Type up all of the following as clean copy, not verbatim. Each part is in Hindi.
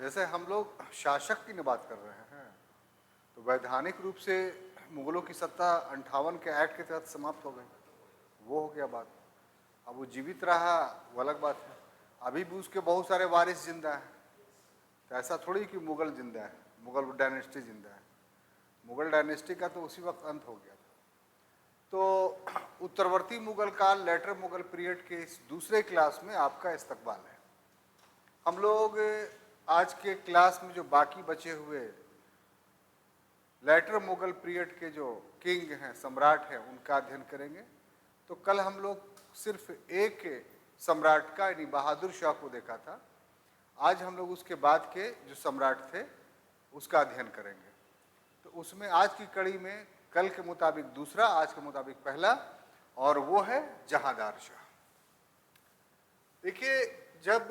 जैसे हम लोग शासक की न बात कर रहे हैं, तो वैधानिक रूप से मुगलों की सत्ता 58 के एक्ट के तहत समाप्त हो गई। वो हो गया बात। अब वो जीवित रहा, वो अलग बात है। अभी भी उसके बहुत सारे वारिस जिंदा हैं। तो ऐसा थोड़ी कि मुगल जिंदा है, मुगल डायनेस्टी जिंदा है। मुगल डायनेस्टी का तो उसी वक्त अंत हो गया था। तो उत्तरवर्ती मुगल काल, लेटर मुगल पीरियड के इस दूसरे क्लास में आपका इस्तकबाल है। हम लोग आज के क्लास में जो बाकी बचे हुए लेटर मुगल पीरियड के जो किंग हैं, सम्राट हैं, उनका अध्ययन करेंगे। तो कल हम लोग सिर्फ एक सम्राट का यानी बहादुर शाह को देखा था। आज हम लोग उसके बाद के जो सम्राट थे उसका अध्ययन करेंगे। तो उसमें आज की कड़ी में कल के मुताबिक दूसरा, आज के मुताबिक पहला, और वो है जहांदार शाह। देखिए, जब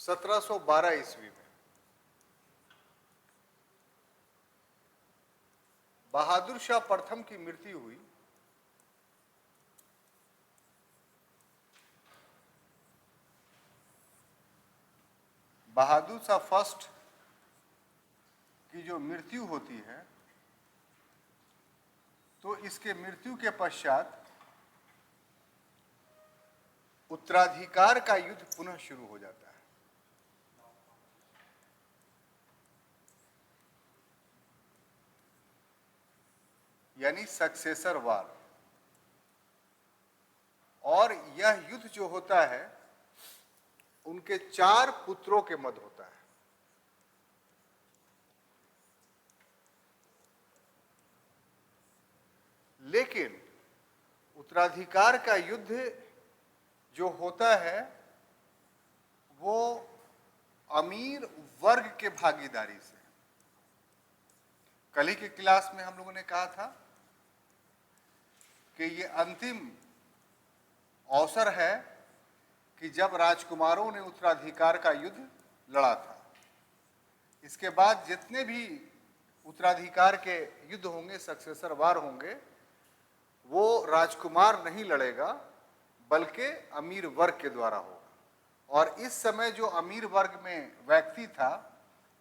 1712 ईस्वी में बहादुर शाह प्रथम की मृत्यु हुई, बहादुर शाह फर्स्ट की जो मृत्यु होती है, तो इसके मृत्यु के पश्चात उत्तराधिकार का युद्ध पुनः शुरू हो जाता है। यानी सक्सेसर वार। और यह युद्ध जो होता है उनके 4 पुत्रों के मध्य होता है। लेकिन उत्तराधिकार का युद्ध जो होता है वो अमीर वर्ग के भागीदारी से। कल ही के क्लास में हम लोगों ने कहा था कि ये अंतिम अवसर है कि जब राजकुमारों ने उत्तराधिकार का युद्ध लड़ा था। इसके बाद जितने भी उत्तराधिकार के युद्ध होंगे, सक्सेसर वार होंगे, वो राजकुमार नहीं लड़ेगा बल्कि अमीर वर्ग के द्वारा होगा। और इस समय जो अमीर वर्ग में व्यक्ति था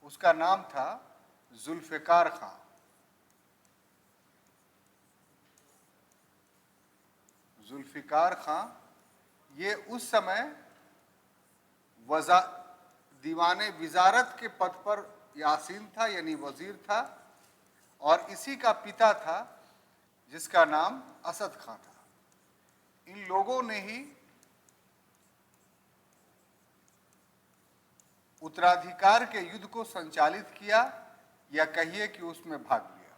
उसका नाम था जुल्फिकार खां। जुल्फिकार खां ये उस समय दीवाने विजारत के पद पर आसीन था, यानी वजीर था। और इसी का पिता था जिसका नाम असद खां था। इन लोगों ने ही उत्तराधिकार के युद्ध को संचालित किया, या कहिए कि उसमें भाग लिया।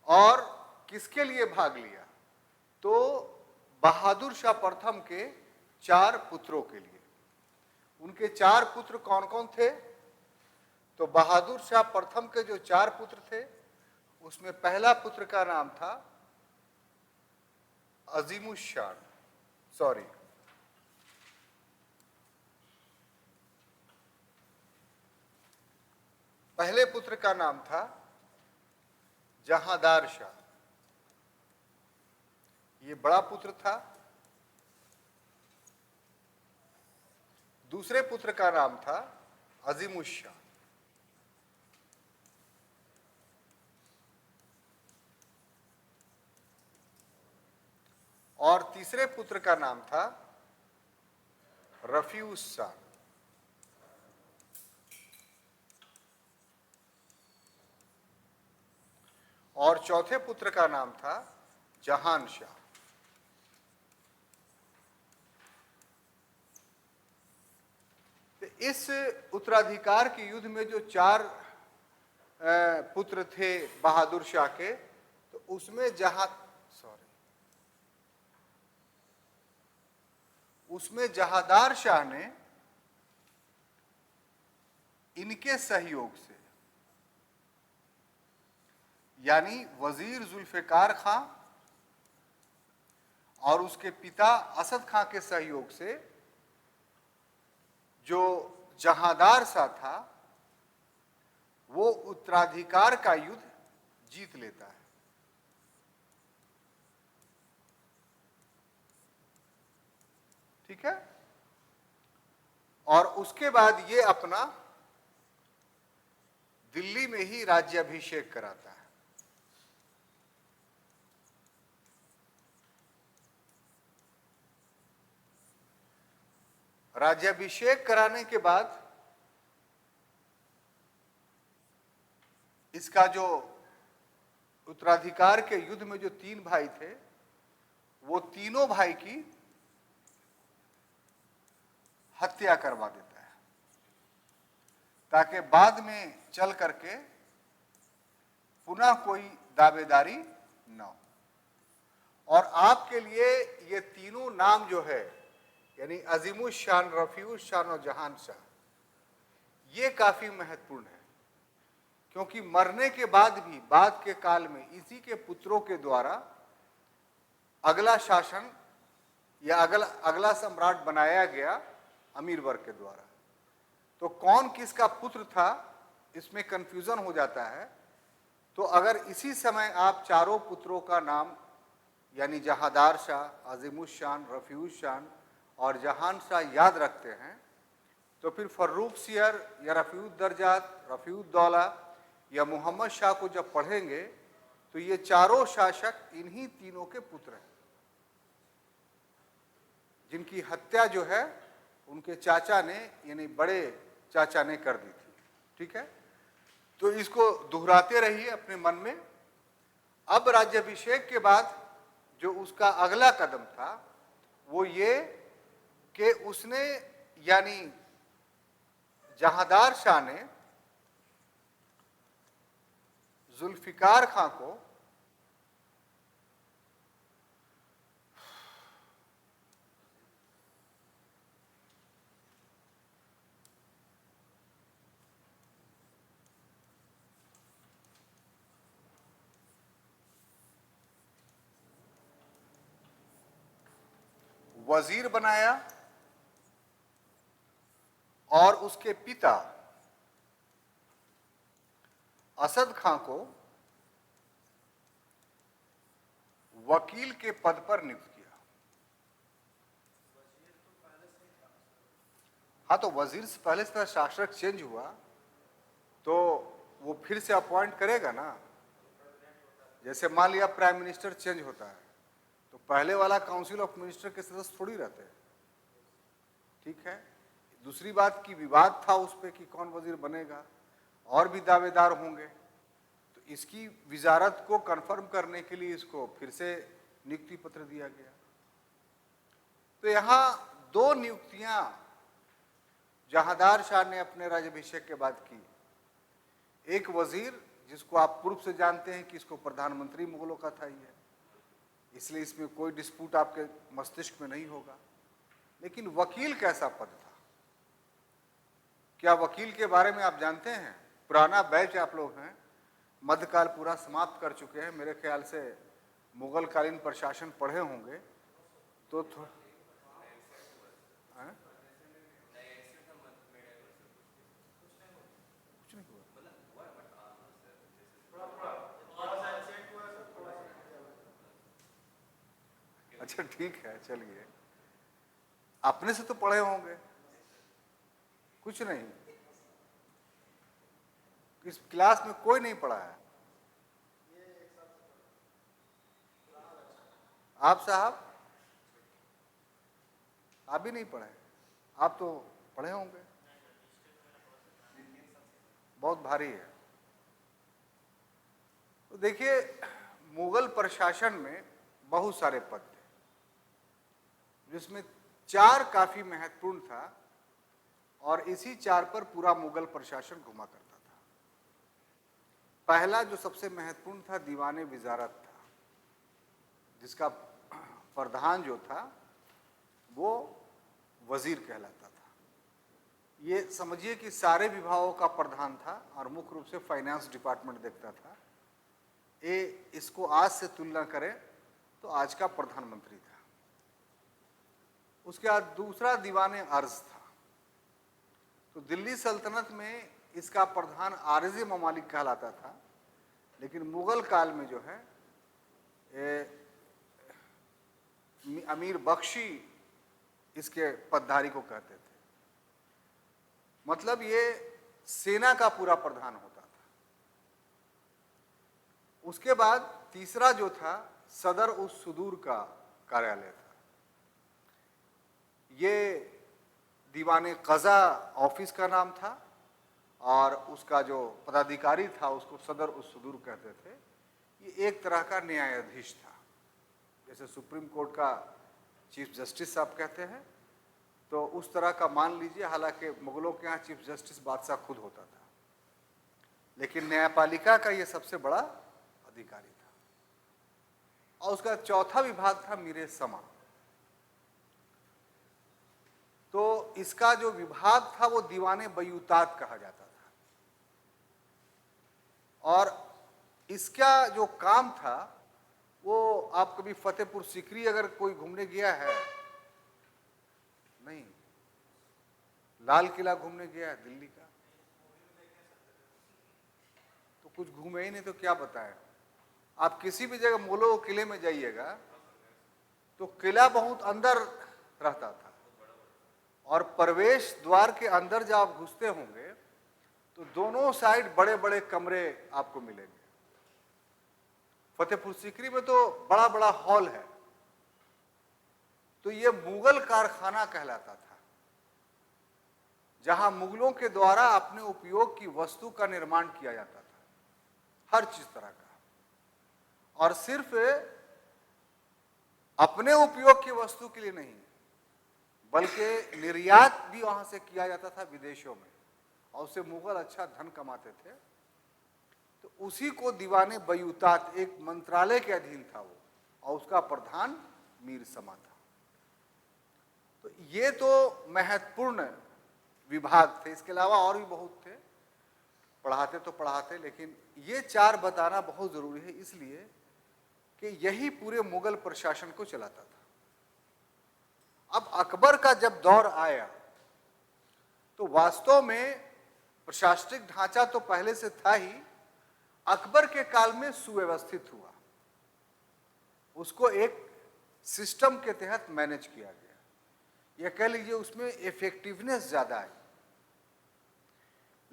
और किसके लिए भाग लिया? तो बहादुर शाह प्रथम के 4 पुत्रों के लिए। उनके 4 पुत्र कौन कौन थे? तो बहादुर शाह प्रथम के जो 4 पुत्र थे उसमें पहला पुत्र का नाम था अजीमुशान, पहले पुत्र का नाम था जहांदार शाह, ये बड़ा पुत्र था। दूसरे पुत्र का नाम था अजीमुशाह। और तीसरे पुत्र का नाम था रफीउस्सा। और चौथे पुत्र का नाम था जहान शाह। इस उत्तराधिकार के युद्ध में जो 4 पुत्र थे बहादुर शाह के, तो उसमें जहांदार शाह ने इनके सहयोग से, यानी वजीर जुल्फिकार खां और उसके पिता असद खां के सहयोग से, जो जहांदार शाह था वो उत्तराधिकार का युद्ध जीत लेता है। ठीक है। और उसके बाद ये अपना दिल्ली में ही राज्याभिषेक कराता है। राज्याभिषेक कराने के बाद इसका जो उत्तराधिकार के युद्ध में जो 3 भाई थे, वो तीनों भाई की हत्या करवा देता है, ताकि बाद में चल करके पुनः कोई दावेदारी न हो। और आपके लिए ये तीनों नाम जो है, यानी अजीमुश शान, रफीउश शान और जहान शाह, ये काफी महत्वपूर्ण है, क्योंकि मरने के बाद भी बाद के काल में इसी के पुत्रों के द्वारा अगला शासन या अगला सम्राट बनाया गया अमीर वर्ग के द्वारा। तो कौन किसका पुत्र था, इसमें कंफ्यूजन हो जाता है। तो अगर इसी समय आप चारों पुत्रों का नाम, यानी जहादार शाह, अजीमुश शान, रफीउश शान और जहान शाह याद रखते हैं, तो फिर फर्रुख सियर या रफीउद्दर्जात, रफीउद्दौला या मोहम्मद शाह को जब पढ़ेंगे तो ये चारों शासक इन्हीं तीनों के पुत्र हैं, जिनकी हत्या जो है उनके चाचा ने, यानी बड़े चाचा ने कर दी थी। ठीक है, तो इसको दोहराते रहिए अपने मन में। अब राज्याभिषेक के बाद जो उसका अगला कदम था वो ये कि उसने, यानी जहादार शाह ने जुल्फिकार खां को वजीर बनाया और उसके पिता असद खां को वकील के पद पर नियुक्त किया। हाँ, तो वजीर से पहले से शासक चेंज हुआ तो वो फिर से अपॉइंट करेगा ना। जैसे मान लिया प्राइम मिनिस्टर चेंज होता है तो पहले वाला काउंसिल ऑफ मिनिस्टर के सदस्य थोड़ी रहते हैं। ठीक है, दूसरी बात की विवाद था उस पर कि कौन वजीर बनेगा, और भी दावेदार होंगे, तो इसकी विजारत को कंफर्म करने के लिए इसको फिर से नियुक्ति पत्र दिया गया। तो यहाँ 2 नियुक्तियां जहादार शाह ने अपने राज्याभिषेक के बाद की। एक वजीर, जिसको आप पूर्व से जानते हैं कि इसको प्रधानमंत्री मुगलों का था ये, इसलिए इसमें कोई डिस्प्यूट आपके मस्तिष्क में नहीं होगा। लेकिन वकील कैसा पद था? क्या वकील के बारे में आप जानते हैं? पुराना बैच आप लोग हैं, मध्यकाल पूरा समाप्त कर चुके हैं, मेरे ख्याल से मुगल कालीन प्रशासन पढ़े होंगे तो अच्छा ठीक है, चलिए, अपने से तो पढ़े होंगे, कुछ नहीं, इस क्लास में कोई नहीं पढ़ा है। आप साहब, आप भी नहीं पढ़े? आप तो पढ़े होंगे, बहुत भारी है। तो देखिए, मुगल प्रशासन में बहुत सारे पद थे, जिसमें 4 काफी महत्वपूर्ण था और इसी 4 पर पूरा मुगल प्रशासन घुमा करता था। पहला जो सबसे महत्वपूर्ण था, दीवाने विजारत था, जिसका प्रधान जो था वो वजीर कहलाता था। ये समझिए कि सारे विभागों का प्रधान था और मुख्य रूप से फाइनेंस डिपार्टमेंट देखता था। इसको आज से तुलना करें तो आज का प्रधानमंत्री था। उसके बाद दूसरा दीवाने अर्ज था। तो दिल्ली सल्तनत में इसका प्रधान आरज़ी ममालिक कहलाता था, लेकिन मुगल काल में जो है अमीर बख्शी इसके पदधारी को कहते थे। मतलब ये सेना का पूरा प्रधान होता था। उसके बाद तीसरा जो था सदर उस सुदूर का कार्यालय था। ये दीवाने कज़ा ऑफिस का नाम था और उसका जो पदाधिकारी था उसको सदर उस सुदूर कहते थे। ये एक तरह का न्यायाधीश था, जैसे सुप्रीम कोर्ट का चीफ जस्टिस आप कहते हैं, तो उस तरह का मान लीजिए। हालांकि मुगलों के यहाँ चीफ जस्टिस बादशाह खुद होता था, लेकिन न्यायपालिका का ये सबसे बड़ा अधिकारी था। और उसका चौथा विभाग था मीरे समा। तो इसका जो विभाग था वो दीवाने बयूतात कहा जाता था। और इसका जो काम था वो, आप कभी फतेहपुर सीकरी अगर कोई घूमने गया है, नहीं, लाल किला घूमने गया है दिल्ली का, तो कुछ घूमे ही नहीं तो क्या बताएं। आप किसी भी जगह मुगलों के किले में जाइएगा तो किला बहुत अंदर रहता था और प्रवेश द्वार के अंदर जब आप घुसते होंगे तो दोनों साइड बड़े बड़े कमरे आपको मिलेंगे। फतेहपुर सीकरी में तो बड़ा बड़ा हॉल है। तो ये मुगल कारखाना कहलाता था, जहां मुगलों के द्वारा अपने उपयोग की वस्तु का निर्माण किया जाता था, हर चीज तरह का। और सिर्फ अपने उपयोग की वस्तु के लिए नहीं, बल्कि निर्यात भी वहां से किया जाता था विदेशों में, और उससे मुगल अच्छा धन कमाते थे। तो उसी को दीवाने बयूतात, एक मंत्रालय के अधीन था वो, और उसका प्रधान मीर समा था। तो ये तो महत्वपूर्ण विभाग थे। इसके अलावा और भी बहुत थे, पढ़ाते तो पढ़ाते, लेकिन ये चार बताना बहुत जरूरी है, इसलिए कि यही पूरे मुगल प्रशासन को चलाता था। अब अकबर का जब दौर आया तो वास्तव में प्रशासनिक ढांचा तो पहले से था ही, अकबर के काल में सुव्यवस्थित हुआ, उसको एक सिस्टम के तहत मैनेज किया गया। यह कह लीजिए उसमें इफेक्टिवनेस ज्यादा है।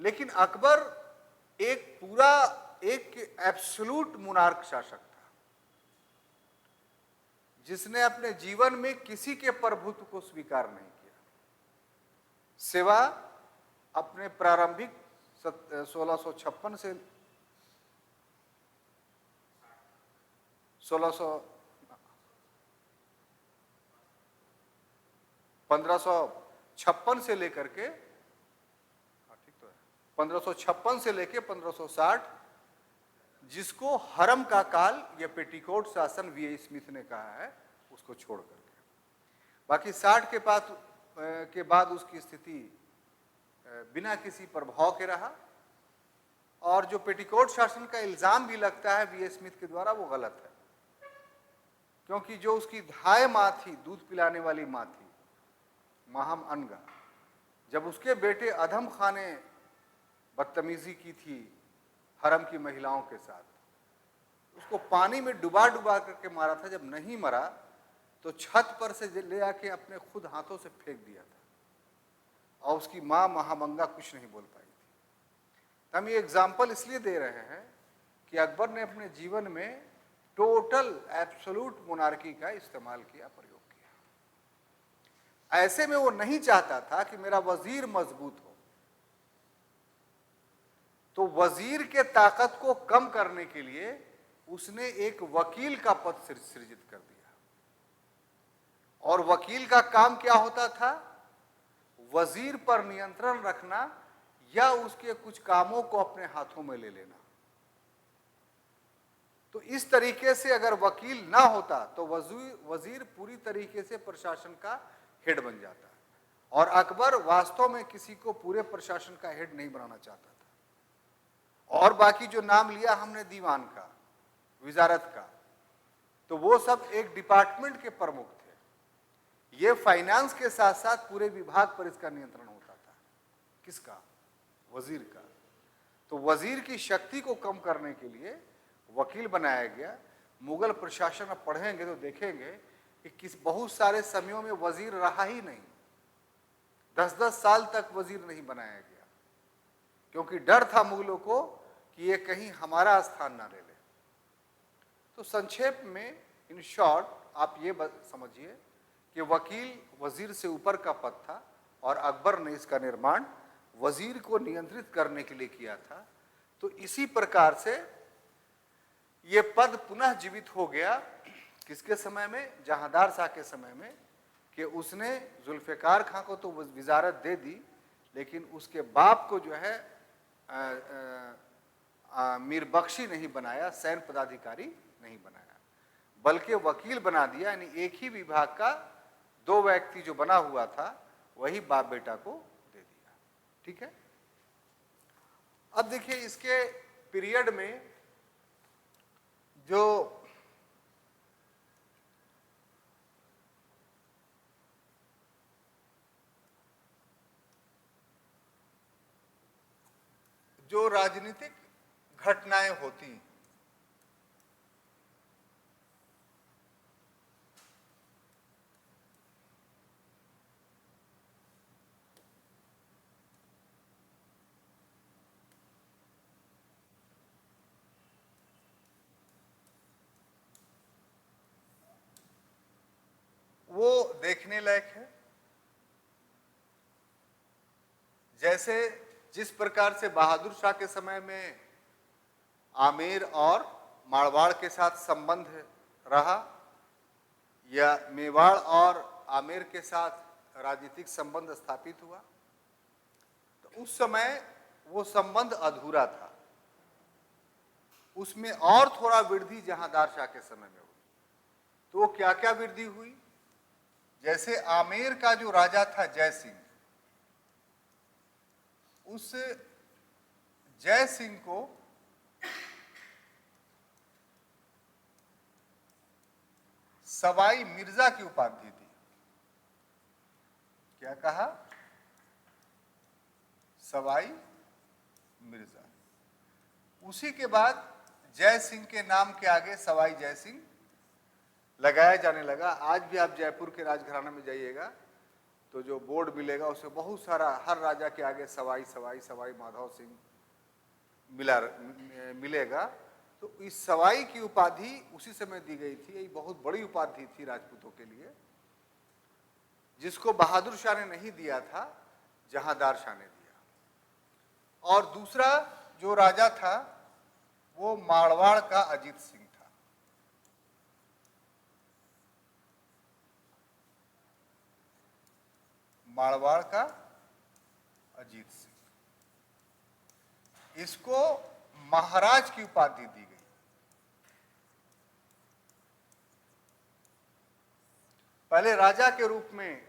लेकिन अकबर एक एब्सोल्यूट मुनार्क शासक था, जिसने अपने जीवन में किसी के प्रभुत्व को स्वीकार नहीं किया, सिवा अपने प्रारंभिक 1656 से 1556 से लेकर के, ठीक तो है, 1556 से लेकर 1560, जिसको हरम का काल या पेटीकोट शासन वी स्मिथ ने कहा है, उसको छोड़ करके बाकी 60 के बाद उसकी स्थिति बिना किसी प्रभाव के रहा। और जो पेटीकोट शासन का इल्जाम भी लगता है वी स्मिथ के द्वारा, वो गलत है, क्योंकि जो उसकी धाय माँ थी, दूध पिलाने वाली माँ थी, माहम अनगा, जब उसके बेटे अधम खां ने बदतमीजी की थी हरम की महिलाओं के साथ, उसको पानी में डुबा डुबा करके मारा था। जब नहीं मरा तो छत पर से ले आके अपने खुद हाथों से फेंक दिया था, और उसकी मां महामंगा कुछ नहीं बोल पाई थी। हम ये एग्जाम्पल इसलिए दे रहे हैं कि अकबर ने अपने जीवन में टोटल एब्सोल्यूट मोनार्की का इस्तेमाल किया, प्रयोग किया। ऐसे में वो नहीं चाहता था कि मेरा वजीर मजबूत हो, तो वजीर के ताकत को कम करने के लिए उसने एक वकील का पद सृजित कर दिया। और वकील का काम क्या होता था? वजीर पर नियंत्रण रखना या उसके कुछ कामों को अपने हाथों में ले लेना। तो इस तरीके से अगर वकील ना होता तो वजीर पूरी तरीके से प्रशासन का हेड बन जाता। और अकबर वास्तव में किसी को पूरे प्रशासन का हेड नहीं बनाना चाहता था। और बाकी जो नाम लिया हमने दीवान का, विजारत का, तो वो सब एक डिपार्टमेंट के प्रमुख थे। ये फाइनेंस के साथ साथ पूरे विभाग पर इसका नियंत्रण होता था। किसका? वजीर का। तो वजीर की शक्ति को कम करने के लिए वकील बनाया गया। मुगल प्रशासन अब पढ़ेंगे तो देखेंगे कि किस बहुत सारे समयों में वजीर रहा ही नहीं, 10-10 साल तक वजीर नहीं बनाया गया, क्योंकि डर था मुगलों को कि ये कहीं हमारा स्थान ना ले ले। तो संक्षेप में, इन शॉर्ट, आप ये समझिए कि वकील वजीर से ऊपर का पद था और अकबर ने इसका निर्माण वजीर को नियंत्रित करने के लिए किया था। तो इसी प्रकार से ये पद पुनः जीवित हो गया किसके समय में? जहांदार शाह के समय में, कि उसने जुल्फ़िकार खां को तो वजारत दे दी, लेकिन उसके बाप को जो है मीर बख्शी नहीं बनाया, सैन्य पदाधिकारी नहीं बनाया, बल्कि वकील बना दिया। यानी एक ही विभाग का दो व्यक्ति जो बना हुआ था, वही बाप बेटा को दे दिया। ठीक है। अब देखिए, इसके पीरियड में जो राजनीतिक घटनाएं होती, वो देखने लायक है। जैसे जिस प्रकार से बहादुर शाह के समय में आमेर और मारवाड़ के साथ संबंध रहा, या मेवाड़ और आमेर के साथ राजनीतिक संबंध स्थापित हुआ, तो उस समय वो संबंध अधूरा था। उसमें और थोड़ा वृद्धि जहांदार शाह के समय में हुई। तो वो क्या क्या वृद्धि हुई? जैसे आमेर का जो राजा था जय सिंह, उस जय सिंह को सवाई मिर्जा की उपाधि दी। क्या कहा? सवाई मिर्जा। उसी के बाद जय सिंह के नाम के आगे सवाई जय सिंह लगाया जाने लगा। आज भी आप जयपुर के राजघराना में जाइएगा तो जो बोर्ड मिलेगा उसमें बहुत सारा, हर राजा के आगे सवाई सवाई सवाई माधव सिंह मिलेगा। तो इस सवाई की उपाधि उसी समय दी गई थी। ये बहुत बड़ी उपाधि थी राजपूतों के लिए, जिसको बहादुर शाह ने नहीं दिया था, जहांदार शाह ने दिया। और दूसरा जो राजा था वो मारवाड़ का अजीत सिंह था। मारवाड़ का अजीत सिंह, इसको महाराज की उपाधि दी गई। पहले राजा के रूप में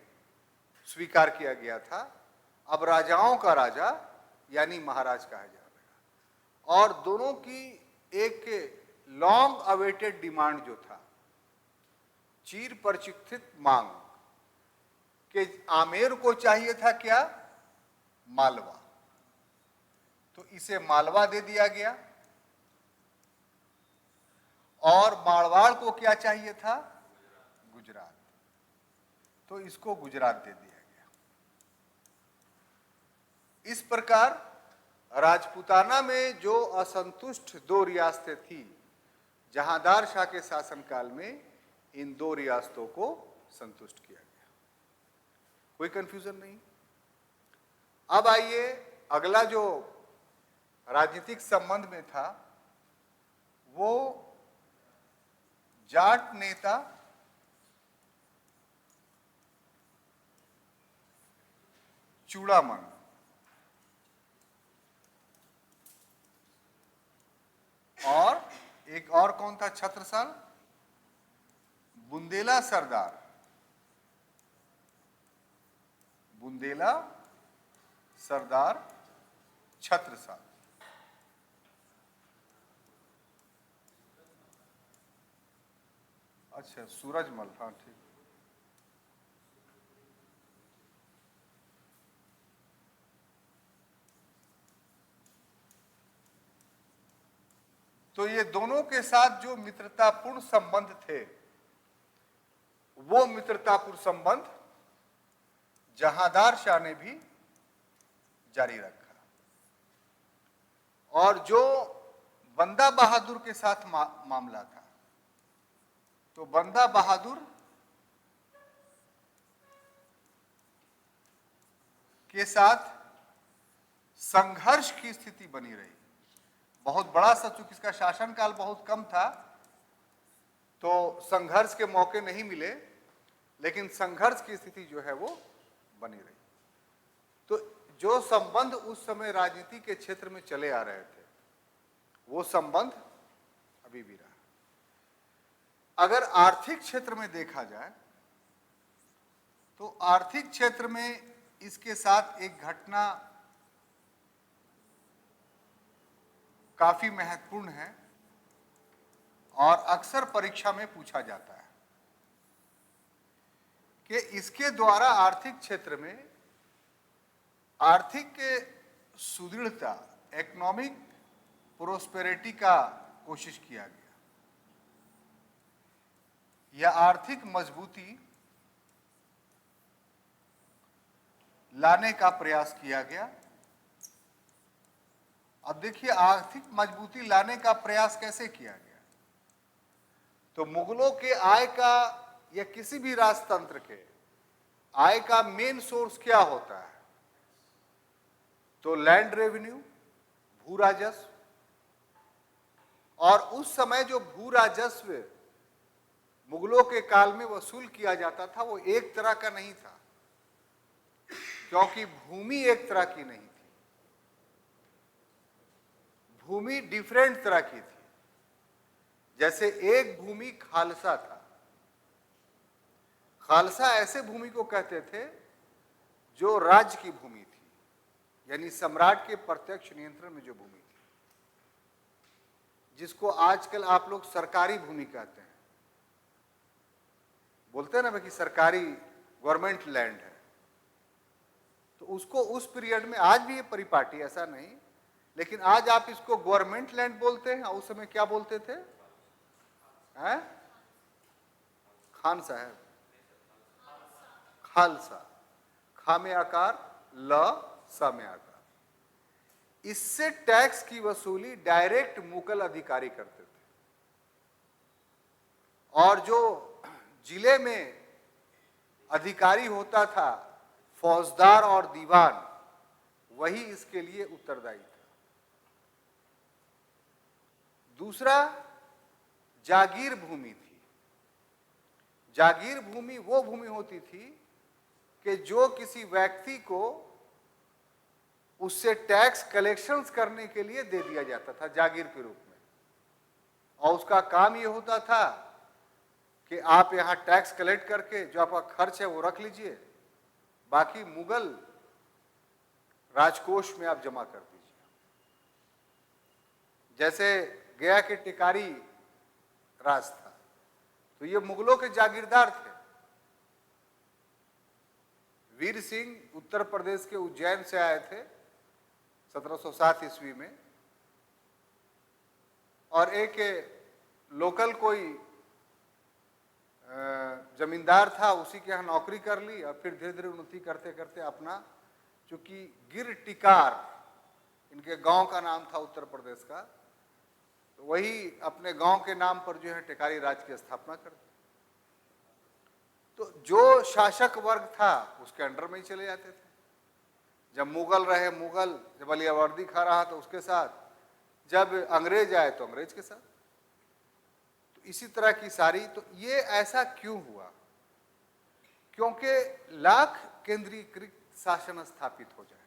स्वीकार किया गया था, अब राजाओं का राजा यानी महाराज कहा जा रहा। और दोनों की एक लॉन्ग अवेटेड डिमांड जो था, चीर प्रतीक्षित मांग, कि आमेर को चाहिए था क्या? मालवा। तो इसे मालवा दे दिया गया। और मारवाड़ को क्या चाहिए था? गुजरात। तो इसको गुजरात दे दिया गया। इस प्रकार राजपूताना में जो असंतुष्ट दो रियासतें थी, जहांदार शाह के शासनकाल में इन दो रियासतों को संतुष्ट किया गया। कोई कंफ्यूजन नहीं। अब आइए, अगला जो राजनीतिक संबंध में था वो जाट नेता चूड़ामन और एक और कौन था? छत्रसाल, बुंदेला सरदार, बुंदेला सरदार छत्रसाल। अच्छा, सूरजमल, हाँ ठीक। तो ये दोनों के साथ जो मित्रतापूर्ण संबंध थे, वो मित्रतापूर्ण संबंध जहांदार शाह ने भी जारी रखा। और जो बंदा बहादुर के साथ मामला था, तो बंदा बहादुर के साथ संघर्ष की स्थिति बनी रही। बहुत बड़ा सा, चूंकि इसका शासनकाल बहुत कम था तो संघर्ष के मौके नहीं मिले, लेकिन संघर्ष की स्थिति जो है वो बनी रही। तो जो संबंध उस समय राजनीति के क्षेत्र में चले आ रहे थे, वो संबंध अभी भी रहा। अगर आर्थिक क्षेत्र में देखा जाए तो आर्थिक क्षेत्र में इसके साथ एक घटना काफी महत्वपूर्ण है और अक्सर परीक्षा में पूछा जाता है कि इसके द्वारा आर्थिक क्षेत्र में आर्थिक सुदृढ़ता, इकोनॉमिक प्रोस्पेरिटी का कोशिश किया गया या आर्थिक मजबूती लाने का प्रयास किया गया। अब देखिए, आर्थिक मजबूती लाने का प्रयास कैसे किया गया। तो मुगलों के आय का या किसी भी राजतंत्र के आय का मेन सोर्स क्या होता है? तो लैंड रेवेन्यू, भू राजस्व। और उस समय जो भू राजस्व मुगलों के काल में वसूल किया जाता था वो एक तरह का नहीं था, क्योंकि भूमि एक तरह की नहीं थी। भूमि डिफरेंट तरह की थी। जैसे एक भूमि खालसा था। खालसा ऐसे भूमि को कहते थे जो राज्य की भूमि थी, यानी सम्राट के प्रत्यक्ष नियंत्रण में जो भूमि थी, जिसको आजकल आप लोग सरकारी भूमि कहते हैं। बोलते हैं ना कि सरकारी गवर्नमेंट लैंड है, तो उसको उस पीरियड में, आज भी ये परिपाटी, ऐसा नहीं, लेकिन आज आप इसको गवर्नमेंट लैंड बोलते हैं। उस समय क्या बोलते थे? हैं? खान साहब, खालसा, खा में आकार, ल सा में आकार। इससे टैक्स की वसूली डायरेक्ट मुगल अधिकारी करते थे। और जो जिले में अधिकारी होता था, फौजदार और दीवान, वही इसके लिए उत्तरदायी था। दूसरा, जागीर भूमि थी। जागीर भूमि वो भूमि होती थी कि जो किसी व्यक्ति को उससे टैक्स कलेक्शंस करने के लिए दे दिया जाता था जागीर के रूप में। और उसका काम ये होता था कि आप यहां टैक्स कलेक्ट करके जो आपका खर्च है वो रख लीजिए, बाकी मुगल राजकोष में आप जमा कर दीजिए। जैसे गया के टिकारी राज था, तो ये मुगलों के जागीरदार थे। वीर सिंह उत्तर प्रदेश के उज्जैन से आए थे 1707 ईस्वी में, और एक लोकल कोई जमींदार था, उसी के यहाँ नौकरी कर ली और फिर धीरे धीरे उन्नति करते करते अपना, चूंकि गिर टिकार इनके गांव का नाम था उत्तर प्रदेश का, तो वही अपने गांव के नाम पर जो है टिकारी राज की स्थापना कर दी। तो जो शासक वर्ग था उसके अंडर में ही चले जाते थे। जब मुगल रहे मुगल, जब अली वर्दी खा रहा तो उसके साथ, जब अंग्रेज आए तो अंग्रेज के साथ। तो इसी तरह की सारी, तो ये ऐसा क्यों हुआ? क्योंकि लाख केंद्रीकृत शासन स्थापित हो जाए।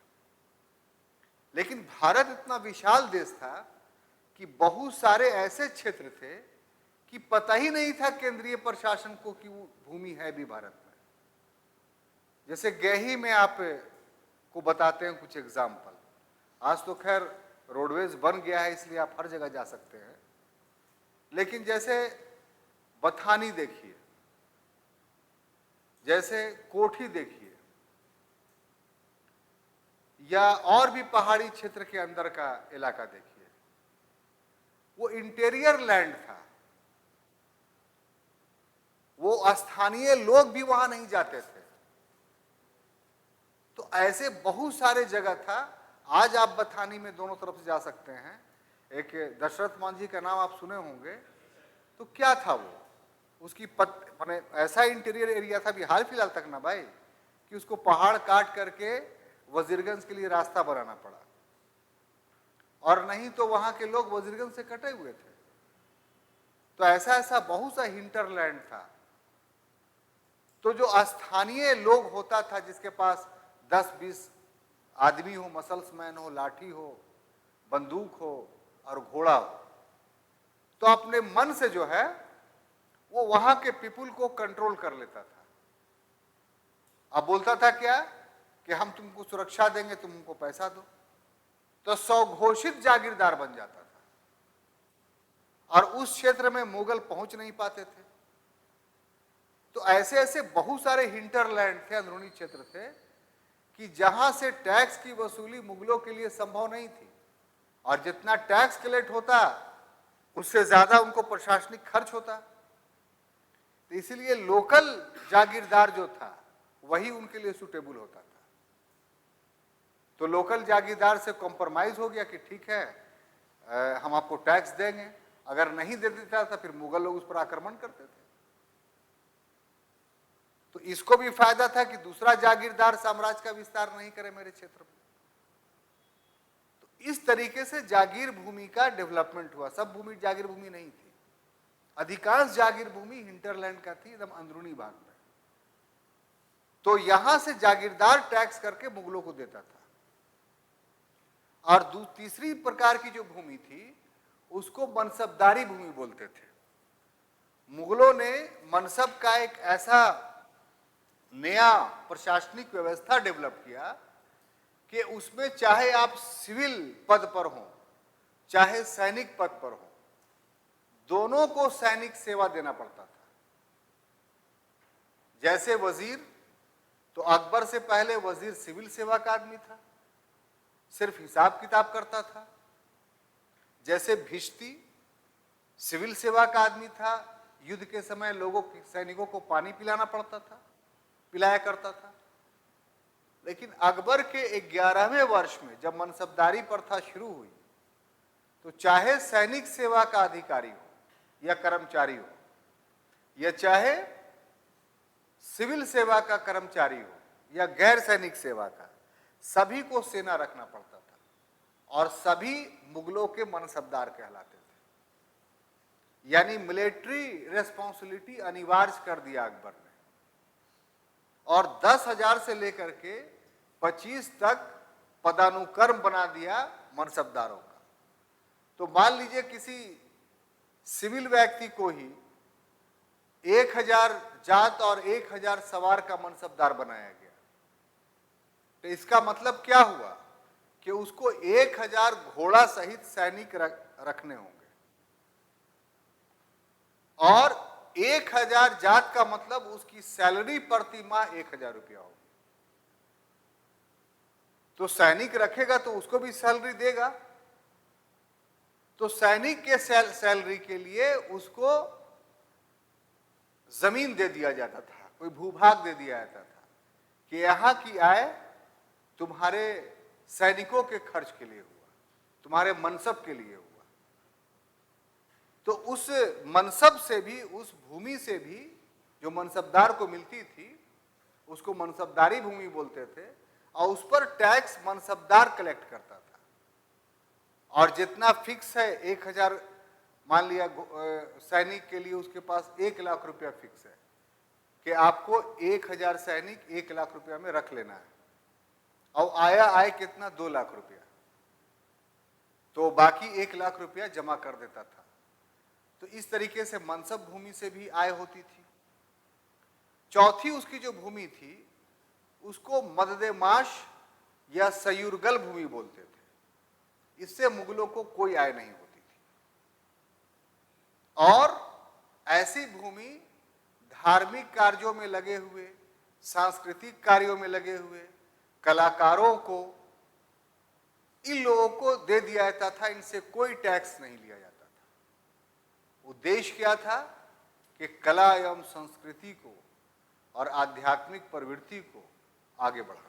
लेकिन भारत इतना विशाल देश था कि बहुत सारे ऐसे क्षेत्र थे कि पता ही नहीं था केंद्रीय प्रशासन को कि वो भूमि है भी भारत में। जैसे गेही में आप को बताते हैं कुछ एग्जाम्पल। आज तो खैर रोडवेज बन गया है, इसलिए आप हर जगह जा सकते हैं, लेकिन जैसे बथानी देखिए, जैसे कोठी देखिए, या और भी पहाड़ी क्षेत्र के अंदर का इलाका देखिए, वो इंटीरियर लैंड था। वो स्थानीय लोग भी वहां नहीं जाते थे। तो ऐसे बहुत सारे जगह था। आज आप बथानी में दोनों तरफ से जा सकते हैं। एक दशरथ मांझी का नाम आप सुने होंगे। तो क्या था वो, उसकी माने ऐसा इंटीरियर एरिया था, अभी हाल फिलहाल तक ना भाई, कि उसको पहाड़ काट करके वजीरगंज के लिए रास्ता बनाना पड़ा, और नहीं तो वहां के लोग वजीरगंज से कटे हुए थे। तो ऐसा ऐसा बहुत सा हिंटरलैंड था। तो जो स्थानीय लोग होता था, जिसके पास 10-20 आदमी हो, मसल्समैन हो, लाठी हो, बंदूक हो और घोड़ा हो, तो अपने मन से जो है वो वहां के पीपुल को कंट्रोल कर लेता था। अब बोलता था क्या कि हम तुमको सुरक्षा देंगे, तुम हमको पैसा दो। तो स्वघोषित जागीरदार बन जाता था, और उस क्षेत्र में मुगल पहुंच नहीं पाते थे। तो ऐसे ऐसे बहुत सारे हिंटरलैंड थे, अंदरूनी क्षेत्र थे, कि जहां से टैक्स की वसूली मुगलों के लिए संभव नहीं थी, और जितना टैक्स कलेक्ट होता उससे ज्यादा उनको प्रशासनिक खर्च होता। तो इसलिए लोकल जागीरदार जो था वही उनके लिए सुटेबल होता था। तो लोकल जागीरदार से कॉम्प्रोमाइज हो गया कि ठीक है, हम आपको टैक्स देंगे। अगर नहीं दे देता था फिर मुगल लोग उस पर आक्रमण करते थे। तो इसको भी फायदा था कि दूसरा जागीरदार साम्राज्य का विस्तार नहीं करे मेरे क्षेत्र में। तो इस तरीके से जागीर भूमि का डेवलपमेंट हुआ। सब भूमि जागीर भूमि नहीं थी, अधिकांश जागीर भूमि हिंटरलैंड का थी, एकदम अंदरूनी भाग में। तो यहां से जागीरदार टैक्स करके मुगलों को देता था। और तीसरी प्रकार की जो भूमि थी उसको मनसबदारी भूमि बोलते थे। मुगलों ने मनसब का एक ऐसा नया प्रशासनिक व्यवस्था डेवलप किया कि उसमें चाहे आप सिविल पद पर हो चाहे सैनिक पद पर हो, दोनों को सैनिक सेवा देना पड़ता था। जैसे वजीर, तो अकबर से पहले वजीर सिविल सेवा का आदमी था, सिर्फ हिसाब किताब करता था। जैसे भिश्ती सिविल सेवा का आदमी था, युद्ध के समय लोगों सैनिकों को पानी पिलाना पड़ता था, पिलाया करता था। लेकिन अकबर के 11वें वर्ष में जब मनसबदारी प्रथा शुरू हुई, तो चाहे सैनिक सेवा का अधिकारी हो या कर्मचारी हो, या चाहे सिविल सेवा का कर्मचारी हो या गैर सैनिक सेवा का, सभी को सेना रखना पड़ता था, और सभी मुगलों के मनसबदार कहलाते थे। यानी मिलिट्री रेस्पॉन्सिबिलिटी अनिवार्य कर दिया अकबर ने, और 10,000 से लेकर के 25 तक पदानुक्रम बना दिया मनसबदारों का। तो मान लीजिए किसी सिविल व्यक्ति को ही 1000 जात और 1000 सवार का मनसबदार बनाया गया। तो इसका मतलब क्या हुआ कि उसको 1000 घोड़ा सहित सैनिक रखने होंगे, और 1000 जात का मतलब उसकी सैलरी प्रति माह 1000 रुपया होगी। तो सैनिक रखेगा तो उसको भी सैलरी देगा। तो सैनिक के सैलरी के लिए उसको जमीन दे दिया जाता था, कोई भूभाग दे दिया जाता था कि यहां की आय तुम्हारे सैनिकों के खर्च के लिए हुआ, तुम्हारे मनसब के लिए हुआ। तो उस मनसब से भी, उस भूमि से भी जो मनसबदार को मिलती थी उसको मनसबदारी भूमि बोलते थे, और उस पर टैक्स मनसबदार कलेक्ट करता था। और जितना फिक्स है 1000, मान लिया सैनिक के लिए उसके पास 1 लाख रुपया फिक्स है कि आपको 1000 सैनिक 1 लाख रुपया में रख लेना है, और आय कितना 2 लाख रुपया, तो बाकी 1 लाख रुपया जमा कर देता था। तो इस तरीके से मनसब भूमि से भी आय होती थी। चौथी उसकी जो भूमि थी उसको मददेमाश या सयुरगल भूमि बोलते थे। इससे मुगलों को कोई आय नहीं होती थी, और ऐसी भूमि धार्मिक कार्यों में लगे हुए, सांस्कृतिक कार्यों में लगे हुए कलाकारों को, इन लोगों को दे दिया जाता था। इनसे कोई टैक्स नहीं लिया जाता था। उद्देश्य क्या था कि कला एवं संस्कृति को और आध्यात्मिक प्रवृत्ति को आगे बढ़ाना।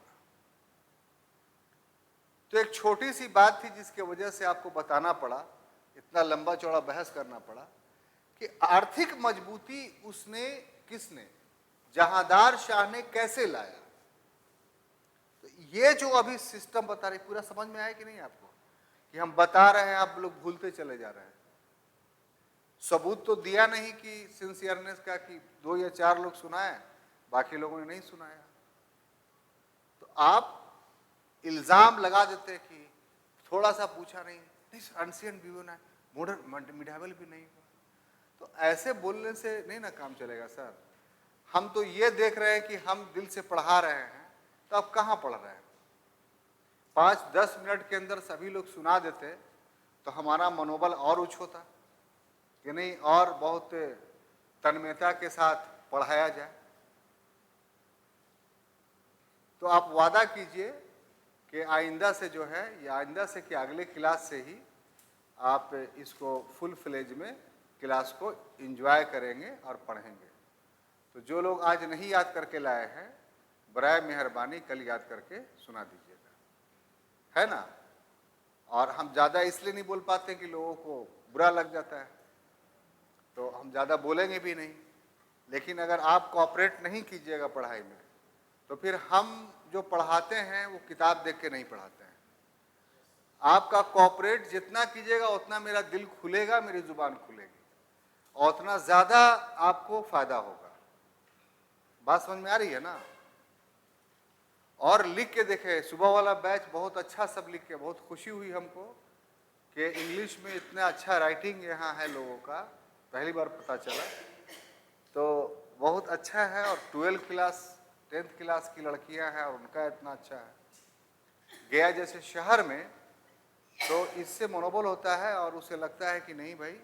तो एक छोटी सी बात थी जिसके वजह से आपको बताना पड़ा, इतना लंबा चौड़ा बहस करना पड़ा कि आर्थिक मजबूती किसने, जहांदार शाह ने कैसे लाया। तो ये जो अभी सिस्टम बता रही, पूरा समझ में आया कि नहीं आपको, कि हम बता रहे हैं आप लोग भूलते चले जा रहे हैं। सबूत तो दिया नहीं कि सिंसियरनेस का, कि 2 या 4 लोग सुनाए, बाकी लोगों ने नहीं सुनाया। तो आप इल्जाम लगा देते कि थोड़ा सा पूछा नहीं अनसियन भी होना है, मॉडर्न मिडावल भी नहीं हुआ। तो ऐसे बोलने से नहीं ना काम चलेगा सर। हम तो ये देख रहे हैं कि हम दिल से पढ़ा रहे हैं, तो आप कहाँ पढ़ रहे हैं। 5-10 मिनट के अंदर सभी लोग सुना देते तो हमारा मनोबल और उच्च होता कि नहीं, और बहुत तन्मयता के साथ पढ़ाया जाए। तो आप वादा कीजिए कि आइंदा से जो है, या आइंदा से कि अगले क्लास से ही आप इसको फुल फ्लेज में क्लास को एंजॉय करेंगे और पढ़ेंगे। तो जो लोग आज नहीं याद करके लाए हैं, बराए मेहरबानी कल याद करके सुना दीजिएगा, है ना। और हम ज़्यादा इसलिए नहीं बोल पाते कि लोगों को बुरा लग जाता है, तो हम ज़्यादा बोलेंगे भी नहीं। लेकिन अगर आप कोऑपरेट नहीं कीजिएगा पढ़ाई में, तो फिर हम जो पढ़ाते हैं वो किताब देख के नहीं पढ़ाते हैं। आपका कोऑपरेट जितना कीजिएगा उतना मेरा दिल खुलेगा, मेरी जुबान खुलेगी, और उतना ज़्यादा आपको फायदा होगा। बात समझ में आ रही है ना। और लिख के देखे, सुबह वाला बैच बहुत अच्छा सब लिख के, बहुत खुशी हुई हमको कि इंग्लिश में इतना अच्छा राइटिंग यहाँ है लोगों का, पहली बार पता चला। तो बहुत अच्छा है। और 12th क्लास 10th क्लास की लड़कियां हैं और उनका इतना अच्छा है। गया जैसे शहर में तो इससे मनोबल होता है और उसे लगता है कि नहीं भाई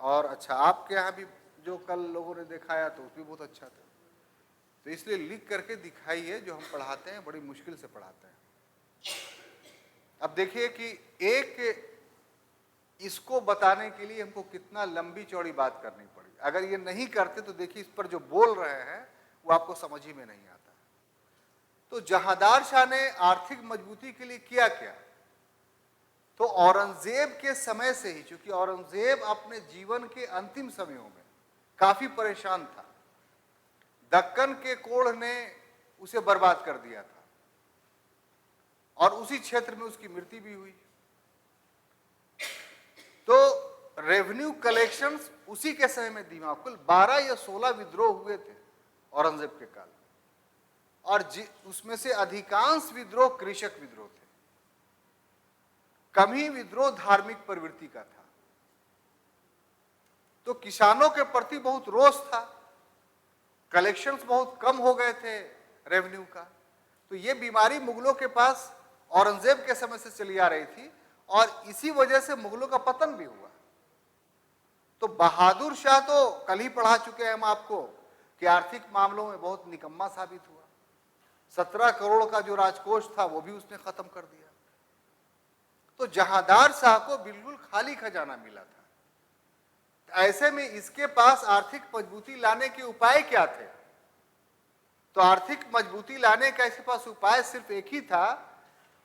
और अच्छा। आपके यहाँ भी जो कल लोगों ने दिखाया तो भी बहुत अच्छा था। तो इसलिए लिख करके दिखाइए, जो हम पढ़ाते हैं बड़ी मुश्किल से पढ़ाते हैं। अब देखिए कि एक इसको बताने के लिए हमको कितना लंबी चौड़ी बात करनी पड़ी। अगर ये नहीं करते तो देखिए इस पर जो बोल रहे हैं वो आपको समझ ही में नहीं आता। तो जहांदार शाह ने आर्थिक मजबूती के लिए किया क्या। तो औरंगजेब के समय से ही, चूंकि औरंगजेब अपने जीवन के अंतिम समयों में काफी परेशान था, दक्कन के कोढ़ ने उसे बर्बाद कर दिया था और उसी क्षेत्र में उसकी मृत्यु भी हुई। तो रेवेन्यू कलेक्शंस उसी के समय में धीमा, कुल 12 या 16 विद्रोह हुए थे औरंगजेब के काल, और उसमें से अधिकांश विद्रोह कृषक विद्रोह थे। कम ही विद्रोह धार्मिक प्रवृत्ति का था। तो किसानों के प्रति बहुत रोष था, कलेक्शंस बहुत कम हो गए थे रेवेन्यू का। तो ये बीमारी मुगलों के पास औरंगजेब के समय से चली आ रही थी और इसी वजह से मुगलों का पतन भी हुआ। तो बहादुर शाह तो कल ही पढ़ा चुके हैं हम आपको कि आर्थिक मामलों में बहुत निकम्मा साबित हुआ। 17 करोड़ का जो राजकोष था वो भी उसने खत्म कर दिया। तो जहांदार शाह को बिल्कुल खाली खजाना मिला था। ऐसे में इसके पास आर्थिक मजबूती लाने के उपाय क्या थे। तो आर्थिक मजबूती लाने का इसके पास उपाय सिर्फ एक ही था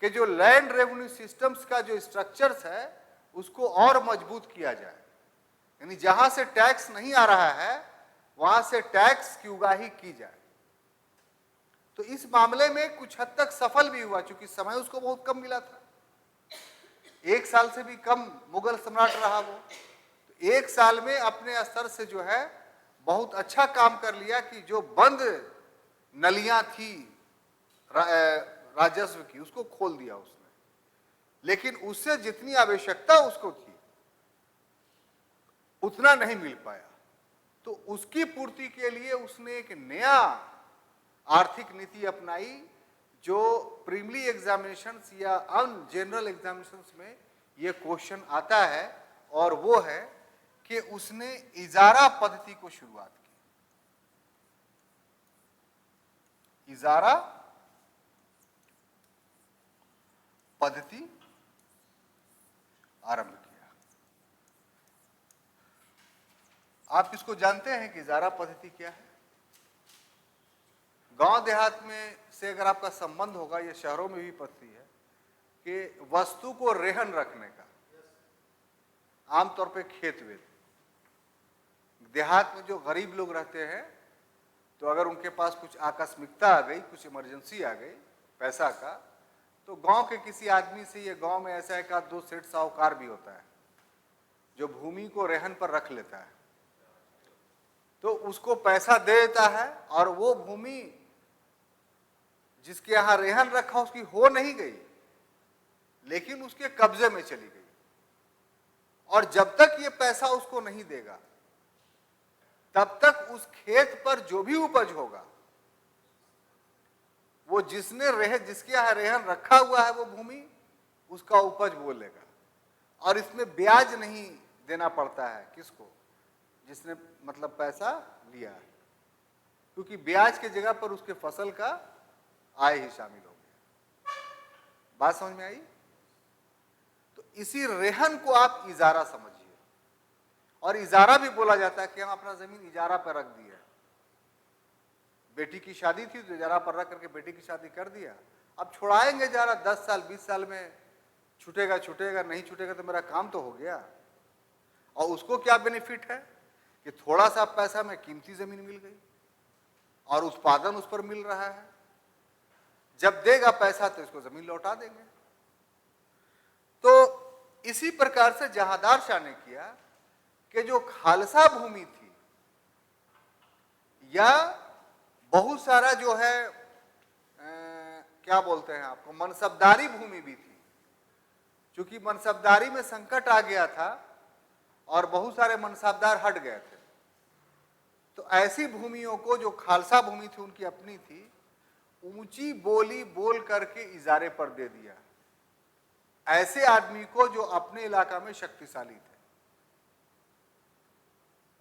कि जो लैंड रेवेन्यू सिस्टम्स का जो स्ट्रक्चर्स है उसको और मजबूत किया जाए। यानी जहां से टैक्स नहीं आ रहा है वहां से टैक्स की उगाही की जाए। तो इस मामले में कुछ हद तक सफल भी हुआ, क्योंकि समय उसको बहुत कम मिला था। 1 साल से भी कम मुगल सम्राट रहा वो। तो 1 साल में अपने स्तर से जो है बहुत अच्छा काम कर लिया कि जो बंद नलियां थी राजस्व की उसको खोल दिया उसने। लेकिन उससे जितनी आवश्यकता उसको थी उतना नहीं मिल पाया। तो उसकी पूर्ति के लिए उसने एक नया आर्थिक नीति अपनाई जो प्रीलिमिनरी एग्जामिनेशंस या अन जनरल एग्जामिनेशंस में ये क्वेश्चन आता है, और वो है कि उसने इजारा पद्धति को शुरुआत की। इजारा पद्धति आरंभ किया। आप इसको जानते हैं कि इजारा पद्धति क्या है। गांव देहात में से अगर आपका संबंध होगा, ये शहरों में भी पद्धति है, कि वस्तु को रेहन रखने का, आमतौर पे खेत वेत, देहात में जो गरीब लोग रहते हैं तो अगर उनके पास कुछ आकस्मिकता आ गई, कुछ इमरजेंसी आ गई पैसा का, तो गांव के किसी आदमी से, ये गांव में ऐसा एक आध दो सेठ साहूकार भी होता है जो भूमि को रेहन पर रख लेता है, तो उसको पैसा दे देता है और वो भूमि जिसके यहां रेहन रखा उसकी हो नहीं गई लेकिन उसके कब्जे में चली गई, और जब तक ये पैसा उसको नहीं देगा तब तक उस खेत पर जो भी उपज होगा वो जिसके यहां रेहन रखा हुआ है वो भूमि उसका उपज वो लेगा, और इसमें ब्याज नहीं देना पड़ता है किसको, जिसने मतलब पैसा लिया है, क्योंकि ब्याज के जगह पर उसके फसल का आय ही शामिल हो गया। बात समझ में आई? तो इसी रेहन को आप इजारा समझिए, और इजारा भी बोला जाता है कि हम अपना जमीन इजारा पर रख दिया। बेटी की शादी थी तो इजारा पर रख करके बेटी की शादी कर दिया, अब छुड़ाएंगे इजारा, 10 साल 20 साल में छूटेगा छूटेगा, नहीं छूटेगा तो मेरा काम तो हो गया। और उसको क्या बेनिफिट है कि थोड़ा सा पैसा में कीमती जमीन मिल गई और उत्पादन उस पर मिल रहा है, जब देगा पैसा तो इसको जमीन लौटा देंगे। तो इसी प्रकार से जहांदार शाह ने किया कि जो खालसा भूमि थी या बहुत सारा जो है क्या बोलते हैं आपको, मनसबदारी भूमि भी थी, क्योंकि मनसबदारी में संकट आ गया था और बहुत सारे मनसबदार हट गए थे, तो ऐसी भूमियों को जो खालसा भूमि थी उनकी अपनी थी, ऊंची बोली बोल करके इजारे पर दे दिया ऐसे आदमी को जो अपने इलाका में शक्तिशाली थे।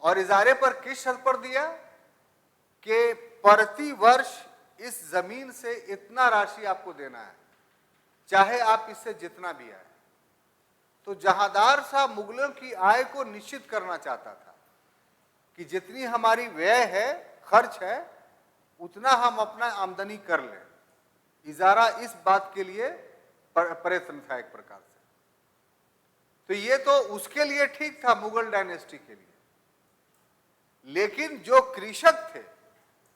और इजारे पर किस शर्त पर दिया कि प्रति वर्ष इस जमीन से इतना राशि आपको देना है, चाहे आप इससे जितना भी आए। तो जहांदार शाह मुगलों की आय को निश्चित करना चाहता था कि जितनी हमारी व्यय है, खर्च है, उतना हम अपना आमदनी कर लें। इजारा इस बात के लिए प्रयत्न था एक प्रकार से। तो ये तो उसके लिए ठीक था, मुगल डायनेस्टी के लिए, लेकिन जो कृषक थे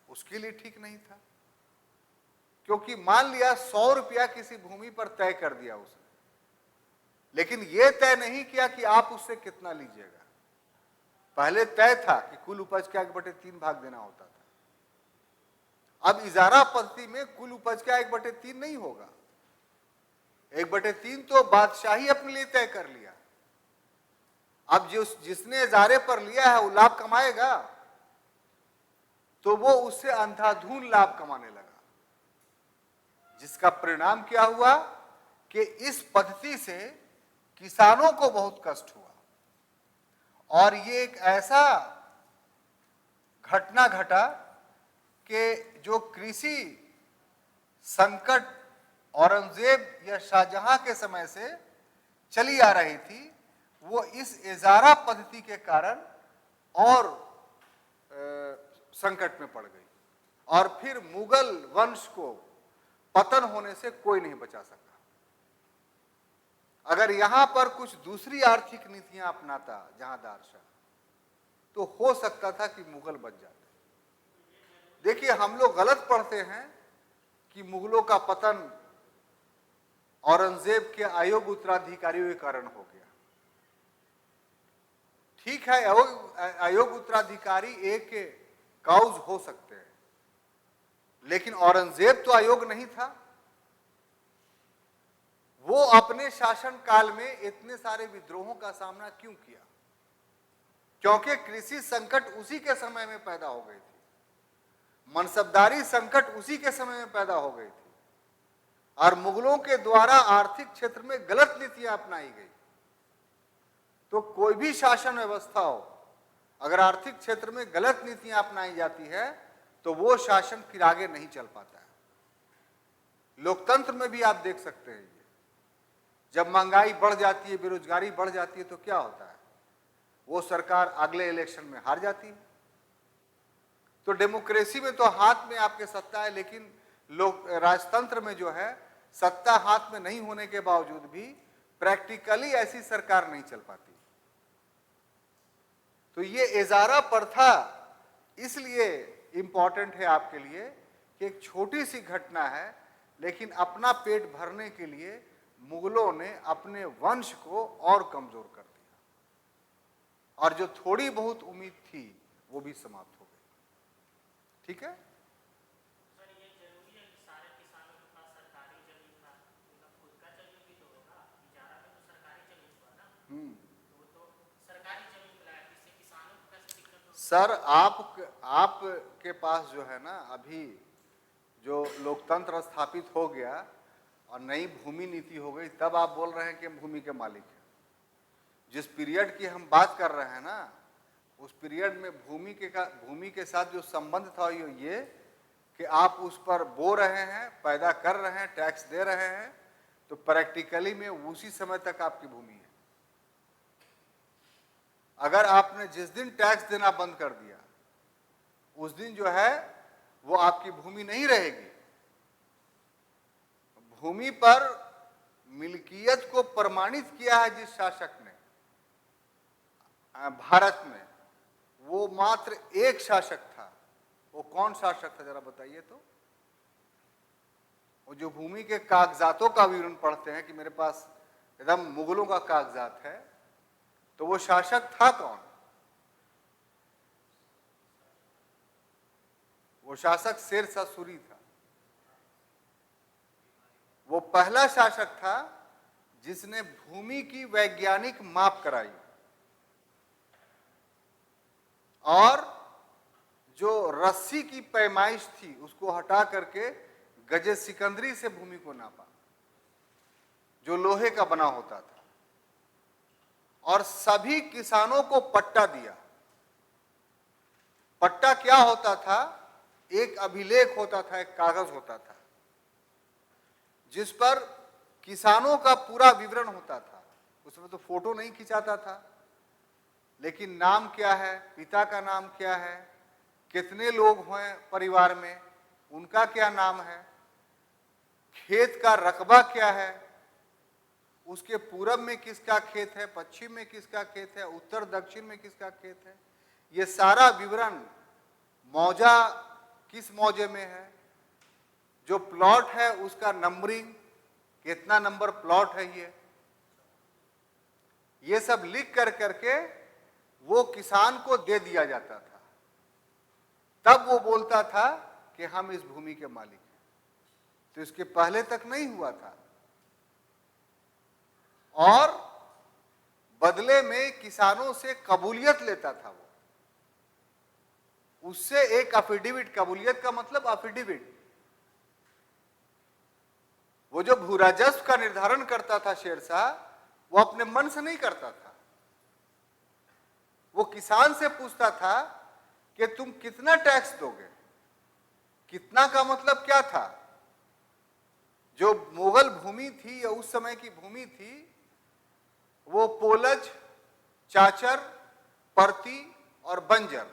उसके लिए ठीक नहीं था, क्योंकि मान लिया 100 रुपया किसी भूमि पर तय कर दिया उसने, लेकिन यह तय नहीं किया कि आप उससे कितना लीजिएगा। पहले तय था कि कुल उपज का 1/3 भाग देना होता था। अब इजारा पद्धति में कुल उपज का 1/3 नहीं होगा, 1/3 तो बादशाही अपने लिए तय कर लिया। अब जिसने इजारे पर लिया है वो लाभ कमाएगा, तो वो उससे अंधाधुंध लाभ कमाने लगा, जिसका परिणाम क्या हुआ कि इस पद्धति से किसानों को बहुत कष्ट हुआ। और ये एक ऐसा घटना घटा कि जो कृषि संकट औरंगजेब या शाहजहां के समय से चली आ रही थी, वो इस इजारा पद्धति के कारण और संकट में पड़ गई, और फिर मुगल वंश को पतन होने से कोई नहीं बचा सका। अगर यहां पर कुछ दूसरी आर्थिक नीतियां अपनाता जहांदार शाह, तो हो सकता था कि मुगल बच जाते। देखिए, हम लोग गलत पढ़ते हैं कि मुगलों का पतन औरंगजेब के अयोग्य उत्तराधिकारियों के कारण हो गया। ठीक है, अयोग्य उत्तराधिकारी एक काउज हो सकते हैं, लेकिन औरंगजेब तो अयोग्य नहीं था। वो अपने शासन काल में इतने सारे विद्रोहों का सामना क्यों किया? क्योंकि कृषि संकट उसी के समय में पैदा हो गई थी, मनसबदारी संकट उसी के समय में पैदा हो गई थी, और मुगलों के द्वारा आर्थिक क्षेत्र में गलत नीतियां अपनाई गई। तो कोई भी शासन व्यवस्था हो, अगर आर्थिक क्षेत्र में गलत नीतियां अपनाई जाती है तो वो शासन फिर आगे नहीं चल पाता है। लोकतंत्र में भी आप देख सकते हैं, जब महंगाई बढ़ जाती है, बेरोजगारी बढ़ जाती है, तो क्या होता है? वो सरकार अगले इलेक्शन में हार जाती है। तो डेमोक्रेसी में तो हाथ में आपके सत्ता है, लेकिन लोग राजतंत्र में जो है सत्ता हाथ में नहीं होने के बावजूद भी प्रैक्टिकली ऐसी सरकार नहीं चल पाती। तो ये इजारा प्रथा इसलिए इंपॉर्टेंट है आपके लिए कि एक छोटी सी घटना है, लेकिन अपना पेट भरने के लिए मुगलों ने अपने वंश को और कमजोर कर दिया, और जो थोड़ी बहुत उम्मीद थी वो भी समाप्त हो गई। ठीक है, सर ये जरूरी है कि सारे किसानों के पास सरकारी जमीन था, उनका खुद का जमीन भी तो होगा, इजारा में तो सरकारी जमीन हुआ ना, तो वो तो सरकारी जमीन मिला है, इससे किसानों को कैसे दिक्कत होगी? सर आपके पास जो है ना, अभी जो लोकतंत्र स्थापित हो गया और नई भूमि नीति हो गई, तब आप बोल रहे हैं कि हम भूमि के मालिक हैं। जिस पीरियड की हम बात कर रहे हैं ना, उस पीरियड में भूमि के साथ जो संबंध था ये कि आप उस पर बो रहे हैं, पैदा कर रहे हैं, टैक्स दे रहे हैं, तो प्रैक्टिकली में उसी समय तक आपकी भूमि है। अगर आपने जिस दिन टैक्स देना बंद कर दिया, उस दिन जो है वो आपकी भूमि नहीं रहेगी। भूमि पर मिल्कियत को प्रमाणित किया है जिस शासक ने भारत में, वो मात्र एक शासक था। वो कौन शासक था जरा बताइए तो? वो जो भूमि के कागजातों का विवरण पढ़ते हैं कि मेरे पास एकदम मुगलों का कागजात है, तो वो शासक था कौन? वो शासक शेरशाह सूरी था। वो पहला शासक था जिसने भूमि की वैज्ञानिक माप कराई, और जो रस्सी की पैमाइश थी उसको हटा करके गजे सिकंदरी से भूमि को नापा, जो लोहे का बना होता था, और सभी किसानों को पट्टा दिया। पट्टा क्या होता था? एक अभिलेख होता था, एक कागज होता था जिस पर किसानों का पूरा विवरण होता था। उसमें तो फोटो नहीं खिंचाता था, लेकिन नाम क्या है, पिता का नाम क्या है, कितने लोग हैं परिवार में, उनका क्या नाम है, खेत का रकबा क्या है, उसके पूरब में किसका खेत है, पश्चिम में किसका खेत है, उत्तर दक्षिण में किसका खेत है, ये सारा विवरण, मौजा किस मौजे में है, जो प्लॉट है उसका नंबरिंग, कितना नंबर प्लॉट है, ये सब लिख कर करके वो किसान को दे दिया जाता था। तब वो बोलता था कि हम इस भूमि के मालिक हैं। तो इसके पहले तक नहीं हुआ था। और बदले में किसानों से कबूलियत लेता था वो, उससे एक अफिडेविट, कबूलियत का मतलब अफिडेविट, वो जो भू राजस्व का निर्धारण करता था शेरशाह, वो अपने मन से नहीं करता था। वो किसान से पूछता था कि तुम कितना टैक्स दोगे। कितना का मतलब क्या था? जो मुगल भूमि थी या उस समय की भूमि थी, वो पोलज, चाचर, परती और बंजर,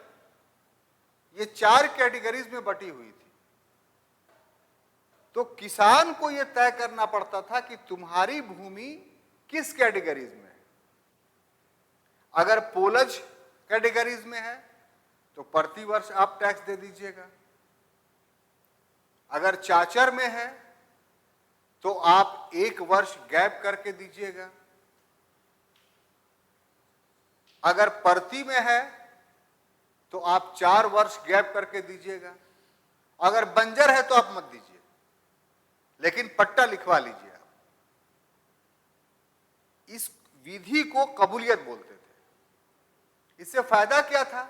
ये 4 कैटेगरीज में बटी हुई थी। तो किसान को यह तय करना पड़ता था कि तुम्हारी भूमि किस कैटेगरीज में है। अगर पोलज कैटेगरीज में है तो प्रति वर्ष आप टैक्स दे दीजिएगा। अगर चाचर में है तो आप 1 वर्ष गैप करके दीजिएगा। अगर परती में है तो आप 4 वर्ष गैप करके दीजिएगा। अगर बंजर है तो आप मत दीजिए, लेकिन पट्टा लिखवा लीजिए आप। इस विधि को कबूलियत बोलते थे। इससे फायदा क्या था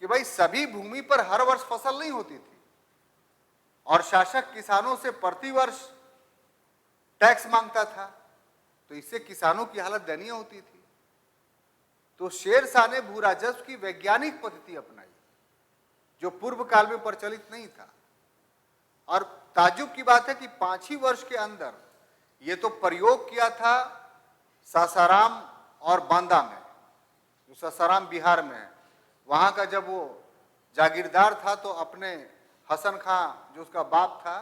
कि भाई सभी भूमि पर हर वर्ष फसल नहीं होती थी, और शासक किसानों से प्रति वर्ष टैक्स मांगता था, तो इससे किसानों की हालत दयनीय होती थी। तो शेरशाह ने भू राजस्व की वैज्ञानिक पद्धति अपनाई, जो पूर्व काल में प्रचलित नहीं था। और ताज्जुब की बात है कि 5 ही वर्ष के अंदर ये तो प्रयोग किया था सासाराम और बांदा में, जो सासाराम बिहार में है। वहां का जब वो जागीरदार था तो अपने हसन खां, जो उसका बाप था,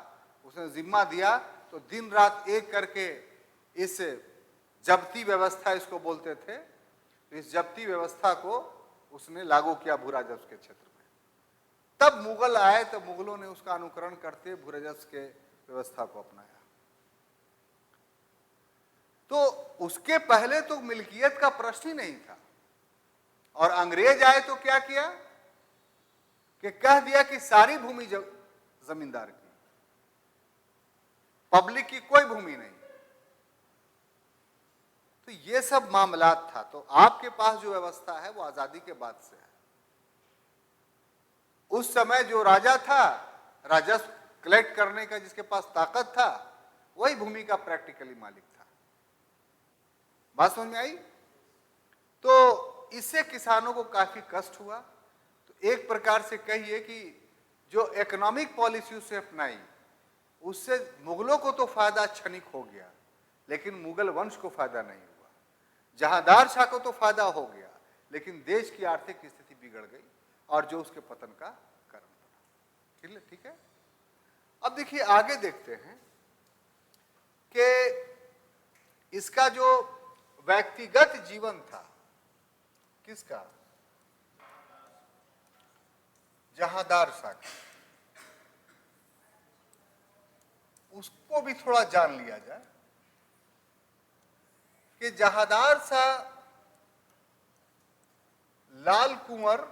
उसने जिम्मा दिया तो दिन रात एक करके इस जब्ती व्यवस्था इसको बोलते थे, तो इस जब्ती व्यवस्था को उसने लागू किया भूराजस्व के क्षेत्र में। तब मुगल आए तो मुगलों ने उसका अनुकरण करते भूराजस्व के व्यवस्था को अपनाया। तो उसके पहले तो मिल्कियत का प्रश्न ही नहीं था, और अंग्रेज आए तो क्या किया कि कह दिया कि सारी भूमि जमींदार की, पब्लिक की कोई भूमि नहीं। तो ये सब मामलात था। तो आपके पास जो व्यवस्था है वो आजादी के बाद से है। उस समय जो राजा था, राजस्व कलेक्ट करने का जिसके पास ताकत था, वही भूमि का प्रैक्टिकली मालिक था। बात समझ में आई? तो इससे किसानों को काफी कष्ट हुआ। तो एक प्रकार से कहिए कि जो इकोनॉमिक पॉलिसी उससे अपनाई, उससे मुगलों को तो फायदा क्षणिक हो गया, लेकिन मुगल वंश को फायदा नहीं हुआ। जहांदार शाह को तो फायदा हो गया, लेकिन देश की आर्थिक स्थिति बिगड़ गई, और जो उसके पतन का कारण बना। ठीक है। अब देखिए आगे देखते हैं कि इसका जो व्यक्तिगत जीवन था, किसका? जहांदार शाह का, उसको भी थोड़ा जान लिया जाए कि जहांदार शाह लाल कुंवर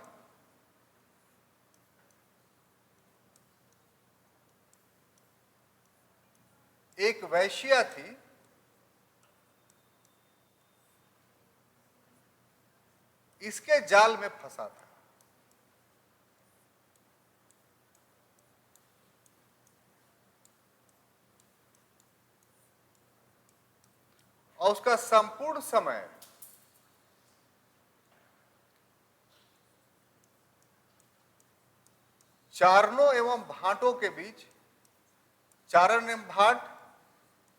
एक वैश्या थी, इसके जाल में फंसा था। और उसका संपूर्ण समय चारणों एवं भाटों के बीच, चारण एवं भाट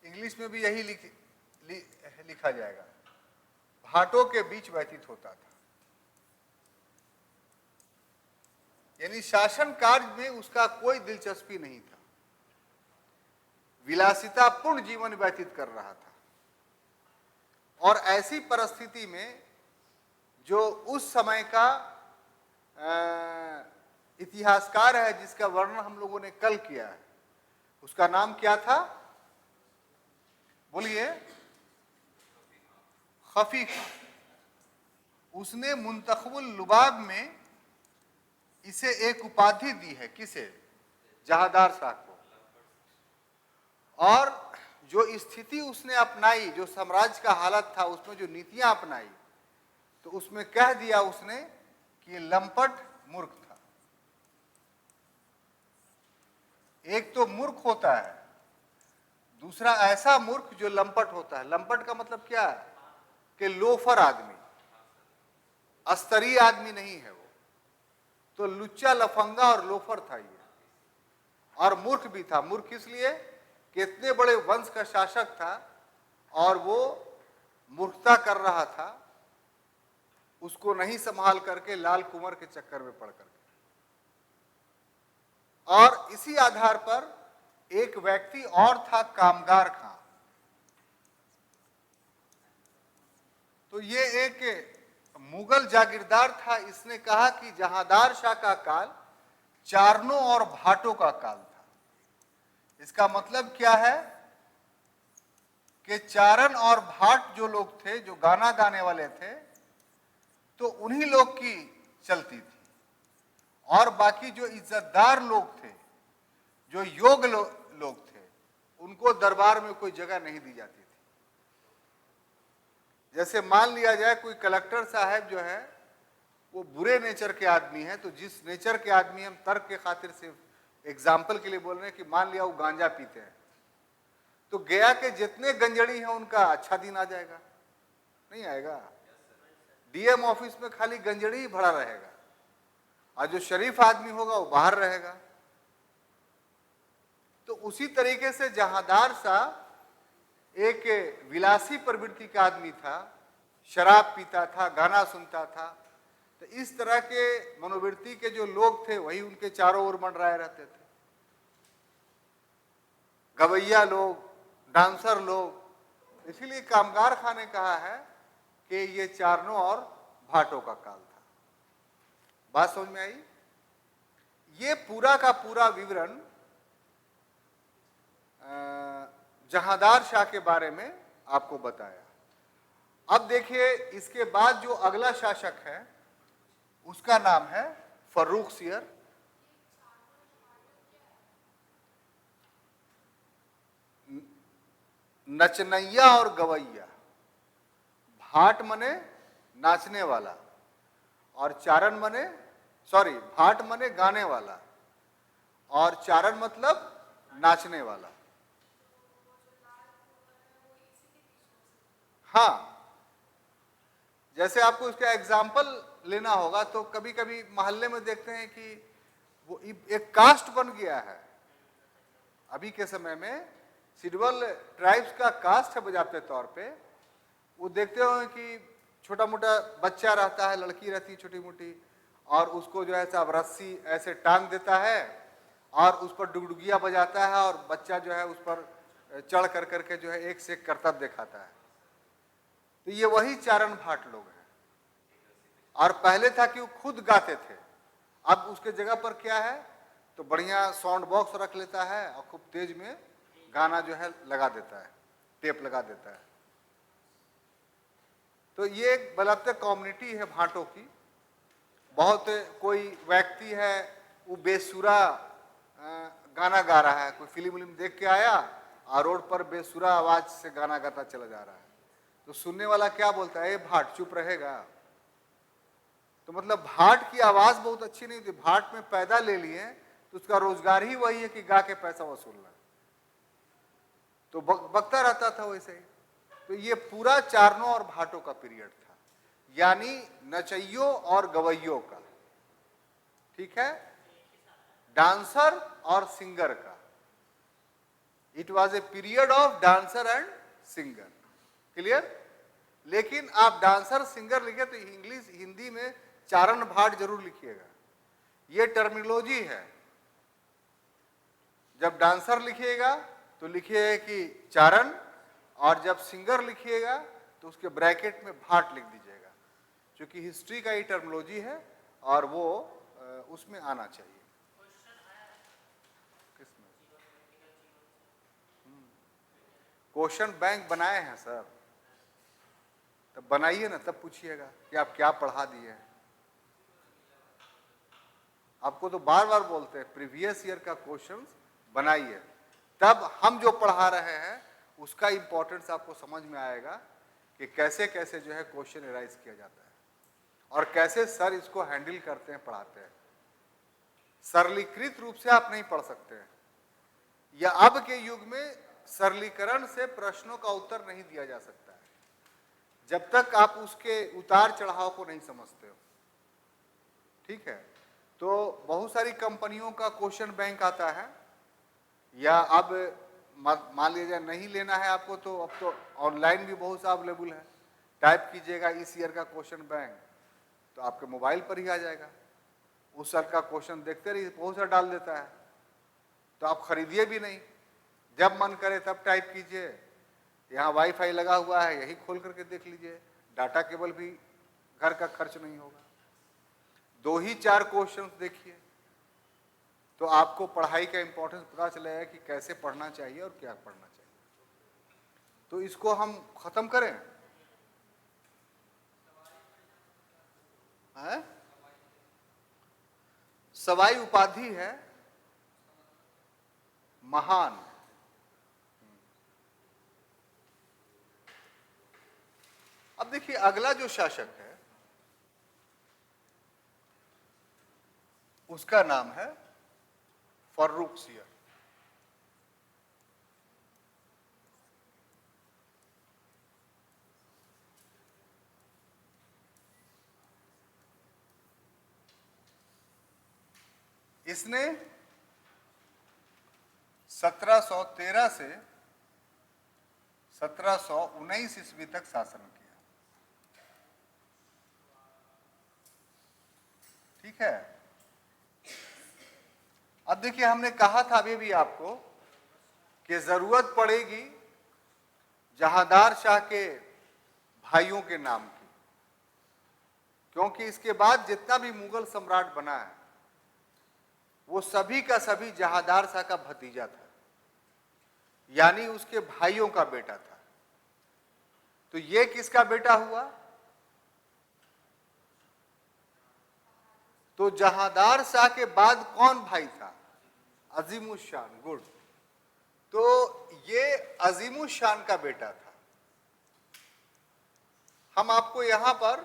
इंग्लिश में भी यही लिखा जाएगा, भाटों के बीच व्यतीत होता था। यानी शासन कार्य में उसका कोई दिलचस्पी नहीं था, विलासितापूर्ण जीवन व्यतीत कर रहा था। और ऐसी परिस्थिति में जो उस समय का इतिहासकार है, जिसका वर्णन हम लोगों ने कल किया है, उसका नाम क्या था? बोलिए। खफी खां। उसने मुंतखबुल लुबाब में इसे एक उपाधि दी है। किसे? जहांदार शाह को। और जो स्थिति उसने अपनाई, जो साम्राज्य का हालत था, उसमें जो नीतियां अपनाई, तो उसमें कह दिया उसने कि लंपट मूर्ख था। एक तो मूर्ख होता है, दूसरा ऐसा मूर्ख जो लंपट होता है। लंपट का मतलब क्या है? कि लोफर आदमी, स्तरीय आदमी नहीं है वो, तो लुच्चा, लफंगा और लोफर था ये। और मूर्ख भी था। मूर्ख इसलिए कि इतने बड़े वंश का शासक था और वो मूर्खता कर रहा था, उसको नहीं संभाल करके लाल कुंवर के चक्कर में पड़ करके। और इसी आधार पर एक व्यक्ति और था, कामगार खां। तो ये एक मुगल जागीरदार था। इसने कहा कि जहांदार शाह का काल चारणों और भाटों का काल था। इसका मतलब क्या है कि चारण और भाट जो लोग थे, जो गाना गाने वाले थे, तो उन्हीं लोग की चलती थी। और बाकी जो इज्जतदार लोग थे, जो योग्य लोग थे, उनको दरबार में कोई जगह नहीं दी जाती थी। जैसे मान लिया जाए कोई कलेक्टर साहब जो है वो बुरे नेचर के आदमी है, तो जिस नेचर के आदमी, हम तर्क के खातिर सिर्फ एग्जाम्पल के लिए बोल रहे हैं कि मान लिया वो गांजा पीते हैं, तो गया के जितने गंजड़ी हैं उनका अच्छा दिन आ जाएगा? नहीं आएगा। डीएम ऑफिस में खाली गंजड़ी ही भरा रहेगा, और जो शरीफ आदमी होगा वो बाहर रहेगा। तो उसी तरीके से जहांदार शाह एक विलासी प्रवृत्ति का आदमी था, शराब पीता था, गाना सुनता था। तो इस तरह के मनोवृत्ति के जो लोग थे वही उनके चारों ओर मंडराए रहते थे। गवैया लोग, डांसर लोग। इसीलिए कामगार खां ने कहा है कि ये चारणों और भाटों का काल था। बात समझ में आई? ये पूरा का पूरा विवरण जहांदार शाह के बारे में आपको बताया। अब देखिए, इसके बाद जो अगला शासक है उसका नाम है फर्रुखसियर। नचनैया और गवैया, भाट मने नाचने वाला और चारण मने, सॉरी, भाट मने गाने वाला और चारण मतलब नाचने वाला। हाँ, जैसे आपको इसका एग्जाम्पल लेना होगा तो कभी कभी मोहल्ले में देखते हैं कि वो एक कास्ट बन गया है। अभी के समय में सिडवल ट्राइब्स का कास्ट है बजाते तौर पे। वो देखते हो कि छोटा मोटा बच्चा रहता है, लड़की रहती है छोटी मोटी, और उसको जो है सब रस्सी ऐसे टांग देता है और उस पर डुगडुगिया बजाता है और बच्चा जो है उस पर चढ़ कर करके जो है एक से एक करतब दिखाता है। तो ये वही चारण भाट लोग हैं। और पहले था कि वो खुद गाते थे, अब उसके जगह पर क्या है तो बढ़िया साउंड बॉक्स रख लेता है और खूब तेज में गाना जो है लगा देता है, टेप लगा देता है। तो ये एक बलब्ध कम्युनिटी है भाटों की। बहुत कोई व्यक्ति है वो बेसुरा गाना गा रहा है, कोई फिल्म देख के आया और रोड पर बेसुरा आवाज से गाना गाता चला जा रहा है, तो सुनने वाला क्या बोलता है, ए भाट चुप रहेगा। तो मतलब भाट की आवाज बहुत अच्छी नहीं थी, भाट में पैदा ले लिए तो उसका रोजगार ही वही है कि गा के पैसा वसूलना, तो बकता रहता था वैसे ही। तो ये पूरा चारणों और भाटों का पीरियड था, यानी नचइयों और गवैयों का, ठीक है, डांसर और सिंगर का। It was a period of dancer and singer. Clear? लेकिन आप डांसर सिंगर लिखे तो इंग्लिश हिंदी में चारण भाट जरूर लिखिएगा, ये टर्मिनोलॉजी है। जब डांसर लिखिएगा तो लिखिएगा कि चारण, और जब सिंगर लिखिएगा तो उसके ब्रैकेट में भाट लिख दीजिएगा, क्योंकि हिस्ट्री का ये टर्मिनोलॉजी है और वो उसमें आना चाहिए। किसमें? क्वेश्चन बैंक बनाए हैं सर, तब बनाइए ना, तब पूछिएगा कि आप क्या पढ़ा दिए हैं। आपको तो बार बार बोलते हैं प्रीवियस ईयर का क्वेश्चन बनाइए, तब हम जो पढ़ा रहे हैं उसका इंपॉर्टेंस आपको समझ में आएगा कि कैसे कैसे जो है क्वेश्चन एराइज किया जाता है और कैसे सर इसको हैंडल करते हैं, पढ़ाते हैं। सरलीकृत रूप से आप नहीं पढ़ सकते हैं, या अब के युग में सरलीकरण से प्रश्नों का उत्तर नहीं दिया जा सकता है जब तक आप उसके उतार चढ़ाव को नहीं समझते हो, ठीक है। तो बहुत सारी कंपनियों का क्वेश्चन बैंक आता है, या अब मान लीजिए नहीं लेना है आपको तो अब तो ऑनलाइन भी बहुत सा अवेलेबल है, टाइप कीजिएगा इस ईयर का क्वेश्चन बैंक तो आपके मोबाइल पर ही आ जाएगा। उस साल का क्वेश्चन देखते रहिए, बहुत सा डाल देता है, तो आप खरीदिए भी नहीं, जब मन करे तब टाइप कीजिए। यहाँ वाईफाई लगा हुआ है, यही खोल करके देख लीजिए, डाटा केबल भी घर का खर्च नहीं होगा। 2 ही 4 क्वेश्चंस देखिए तो आपको पढ़ाई का इंपॉर्टेंस पता चलेगा कि कैसे पढ़ना चाहिए और क्या पढ़ना चाहिए। तो इसको हम खत्म करें, है? सवाई उपाधि है महान। अब देखिए अगला जो शासक है उसका नाम है फर्रुखसियर। इसने 1713 से 1719 ईस्वी तक शासन किया, ठीक है। अब देखिए हमने कहा था अभी भी आपको कि जरूरत पड़ेगी जहांदार शाह के भाइयों के नाम की, क्योंकि इसके बाद जितना भी मुगल सम्राट बना है वो सभी का सभी जहांदार शाह का भतीजा था, यानी उसके भाइयों का बेटा था। तो ये किसका बेटा हुआ? तो जहांदार शाह के बाद कौन भाई था? अजीमुशान। गुड। तो ये अजीमुशान का बेटा था। हम आपको यहां पर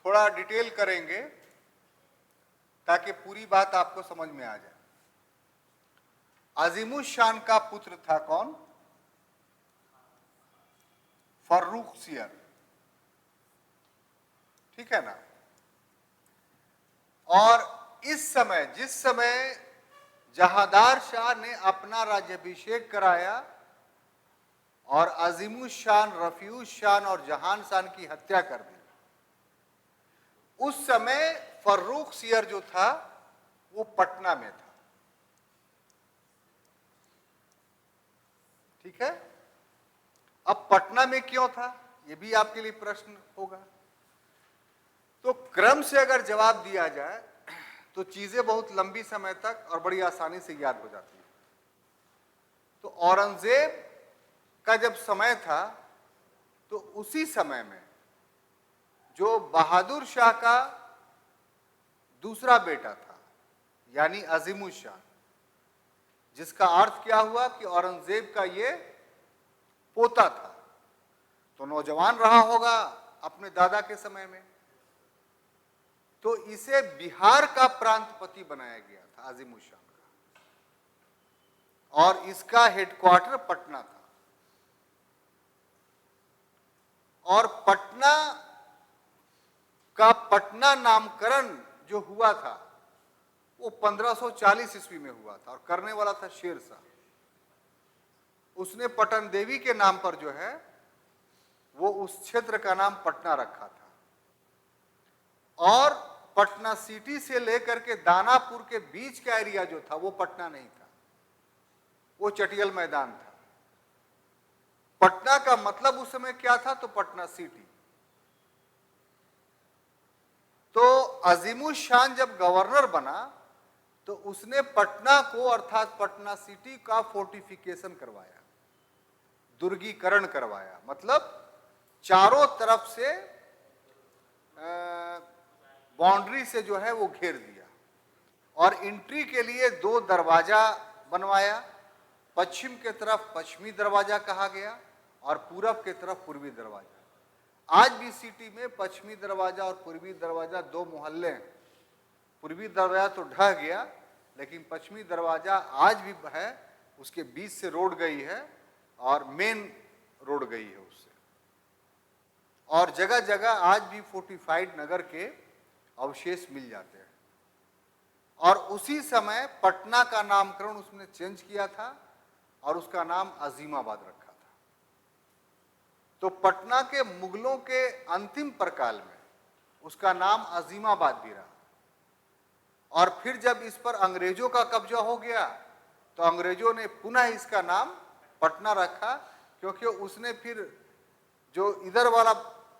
थोड़ा डिटेल करेंगे ताकि पूरी बात आपको समझ में आ जाए। अजीमुशान का पुत्र था कौन? फर्रुखसियर। ठीक है ना? और इस समय, जिस समय जहांदार शाह ने अपना राज्याभिषेक कराया और अजीमुशान, रफीउशान और जहान शान की हत्या कर दी, उस समय फर्रुखसियर जो था वो पटना में था। ठीक है? अब पटना में क्यों था, ये भी आपके लिए प्रश्न होगा। तो क्रम से अगर जवाब दिया जाए तो चीजें बहुत लंबी समय तक और बड़ी आसानी से याद हो जाती है। तो औरंगजेब का जब समय था तो उसी समय में जो बहादुर शाह का दूसरा बेटा था, यानी अजीमुशान, जिसका अर्थ क्या हुआ कि औरंगजेब का ये पोता था, तो नौजवान रहा होगा अपने दादा के समय में, तो इसे बिहार का प्रांतपति बनाया गया था अजीमुशान का, और इसका हेडक्वार्टर पटना था। और पटना का पटना नामकरण जो हुआ था वो 1540 ईस्वी में हुआ था, और करने वाला था शेर शाह। उसने पटन देवी के नाम पर जो है वो उस क्षेत्र का नाम पटना रखा था, और पटना सिटी से लेकर के दानापुर के बीच का एरिया जो था वो पटना नहीं था, वो चटियल मैदान था। पटना का मतलब उस समय क्या था? तो पटना सिटी। तो अजीमुशान जब गवर्नर बना तो उसने पटना को, अर्थात पटना सिटी का फोर्टिफिकेशन करवाया, दुर्गीकरण करवाया, मतलब चारों तरफ से बाउंड्री से जो है वो घेर दिया, और एंट्री के लिए 2 दरवाजा बनवाया। पश्चिम के तरफ पश्चिमी दरवाजा कहा गया और पूरब के तरफ पूर्वी दरवाजा। आज भी सिटी में पश्चिमी दरवाजा और पूर्वी दरवाजा 2 मोहल्ले हैं। पूर्वी दरवाजा तो ढह गया, लेकिन पश्चिमी दरवाजा आज भी है, उसके बीच से रोड गई है और मेन रोड गई है उससे। और जगह जगह आज भी फोर्टिफाइड नगर के अवशेष मिल जाते हैं। और उसी समय पटना का नामकरण उसने चेंज किया था और उसका नाम अजीमाबाद रखा था। तो पटना के मुगलों के अंतिम प्रकाल में उसका नाम अजीमाबाद भी रहा, और फिर जब इस पर अंग्रेजों का कब्जा हो गया तो अंग्रेजों ने पुनः इसका नाम पटना रखा, क्योंकि उसने फिर जो इधर वाला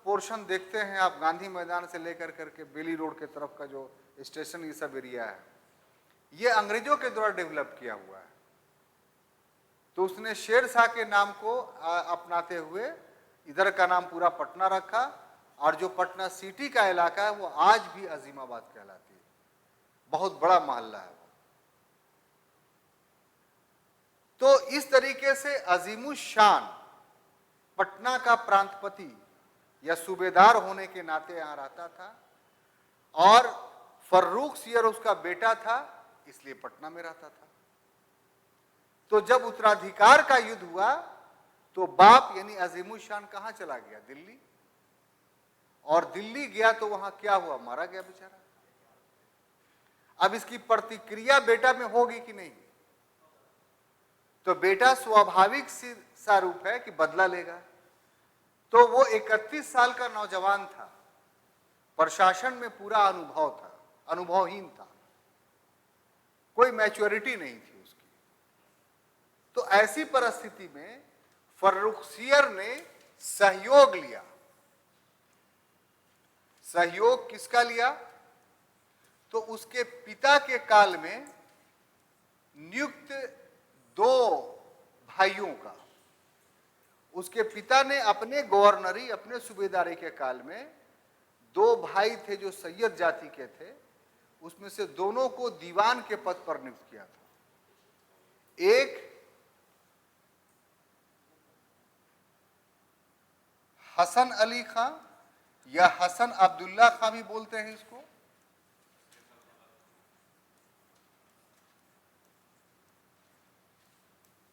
पोर्शन देखते हैं आप, गांधी मैदान से लेकर करके बेली रोड के तरफ का जो स्टेशन, ये सब एरिया है, ये अंग्रेजों के द्वारा डेवलप किया हुआ है। तो उसने शेर शाह के नाम को अपनाते हुए इधर का नाम पूरा पटना रखा, और जो पटना सिटी का इलाका है वो आज भी अजीमाबाद कहलाती है। बहुत बड़ा मोहल्ला है वो। तो इस तरीके से अजीमुशान पटना का प्रांतपति या सूबेदार होने के नाते यहां रहता था, और फर्रुखसियर उसका बेटा था, इसलिए पटना में रहता था। तो जब उत्तराधिकार का युद्ध हुआ तो बाप यानी अजीमुशान कहां चला गया? दिल्ली। और दिल्ली गया तो वहां क्या हुआ? मारा गया बेचारा। अब इसकी प्रतिक्रिया बेटा में होगी कि नहीं? तो बेटा स्वाभाविक सा रूप है कि बदला लेगा। तो वो 31 साल का नौजवान था, प्रशासन में पूरा अनुभव था, अनुभवहीन था, कोई मैच्योरिटी नहीं थी उसकी। ऐसी परिस्थिति में फर्रुखसियर ने सहयोग लिया। सहयोग किसका लिया? तो उसके पिता के काल में नियुक्त 2 भाइयों का। उसके पिता ने अपने गवर्नरी, अपने सूबेदारी के काल में 2 भाई थे जो सैयद जाति के थे, उसमें से दोनों को दीवान के पद पर नियुक्त किया था। एक हसन अली खां या हसन अब्दुल्ला खां भी बोलते हैं इसको,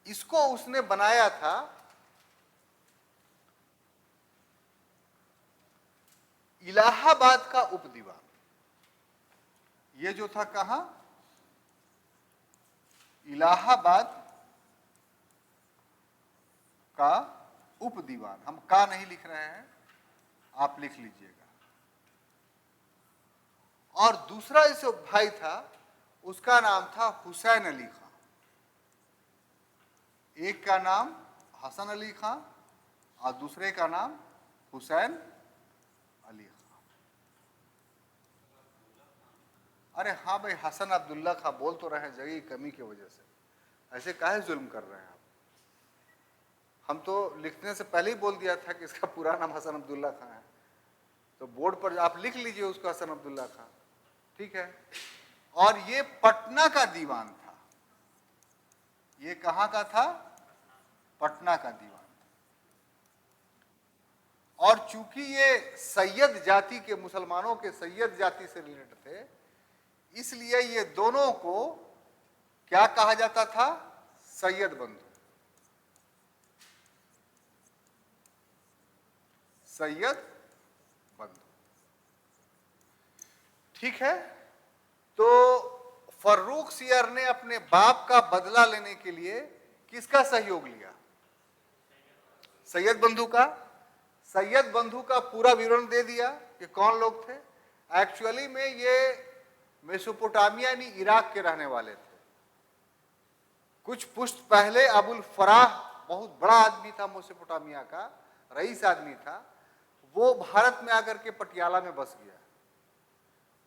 इसको उसने बनाया था इलाहाबाद का उपदीवान। ये जो था कहां? इलाहाबाद का उपदीवान। हम का नहीं लिख रहे हैं, आप लिख लीजिएगा। और दूसरा जो भाई था उसका नाम था हुसैन अली खां। एक का नाम हसन अली खां और दूसरे का नाम हुसैन अली खां। अरे हाँ भाई, हसन अब्दुल्ला खां बोल तो रहे हैं, जगह की कमी की वजह से। ऐसे काहे जुल्म कर रहे हैं आप? हम तो लिखने से पहले ही बोल दिया था कि इसका पूरा नाम हसन अब्दुल्ला खां है, तो बोर्ड पर आप लिख लीजिए उसको हसन अब्दुल्ला खां, ठीक है। और ये पटना का दीवान था। ये कहां का था? पटना का दीवान। और चूंकि ये सैयद जाति के, मुसलमानों के सैयद जाति से रिलेटेड थे, इसलिए ये दोनों को क्या कहा जाता था? सैयद बंधु। सैयद बंधु, ठीक है। तो फर्रुखसियर ने अपने बाप का बदला लेने के लिए किसका सहयोग लिया? सैयद बंधु का। सैयद बंधु का पूरा विवरण दे दिया कि कौन लोग थे। एक्चुअली में ये मेसोपोटामिया यानी इराक के रहने वाले थे। कुछ पुश्त पहले अबुल फराह, बहुत बड़ा आदमी था, मेसोपोटामिया का रईस आदमी था, वो भारत में आकर के पटियाला में बस गया।